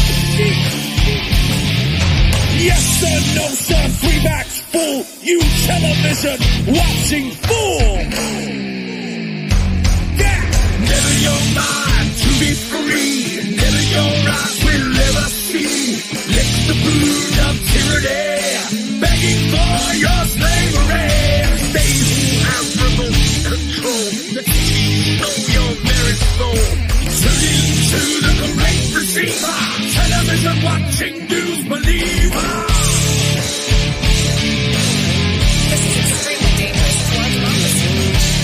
Yes sir, no sir, free backs full. You television watching fool. Never your mind to be free. Never your eyes will ever see. Lick the boot of tyranny, begging for your slavery. They who have remote control, the teach know your very soul. Tune into the great deceiver. Television watching news believer. This is extremely dangerous to our democracy.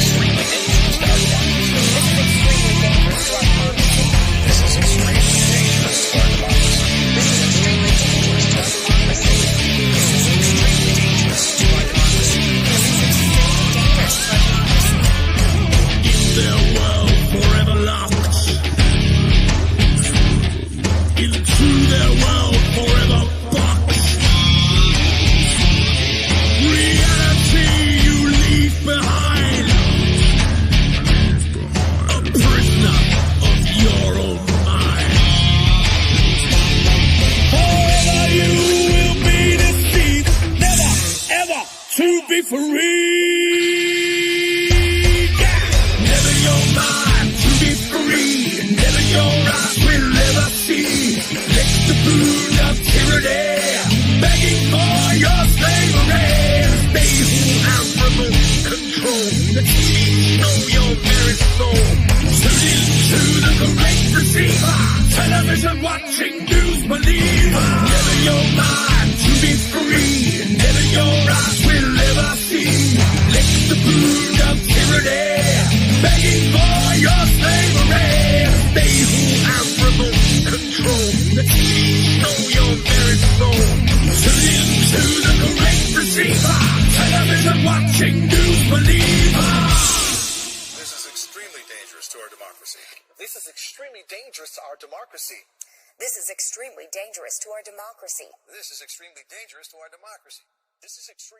free. Yeah. Never your mind to be free. Never your eyes will ever see. Let the food of tyranny begging for your slavery. They who have remote control, the TV know your very soul. Tune into the great deceiver. Television watching news believer. Never your mind to be free. Never your eyes will ever see. Let the food of tyranny begging for your slavery. They who have remote control, the TV know your very soul. Tune into the great deceiver. Television watching news believer. This is extremely dangerous to our democracy. This is extremely dangerous to our democracy. This is extremely dangerous to our democracy. This is extremely dangerous to our democracy. This is extremely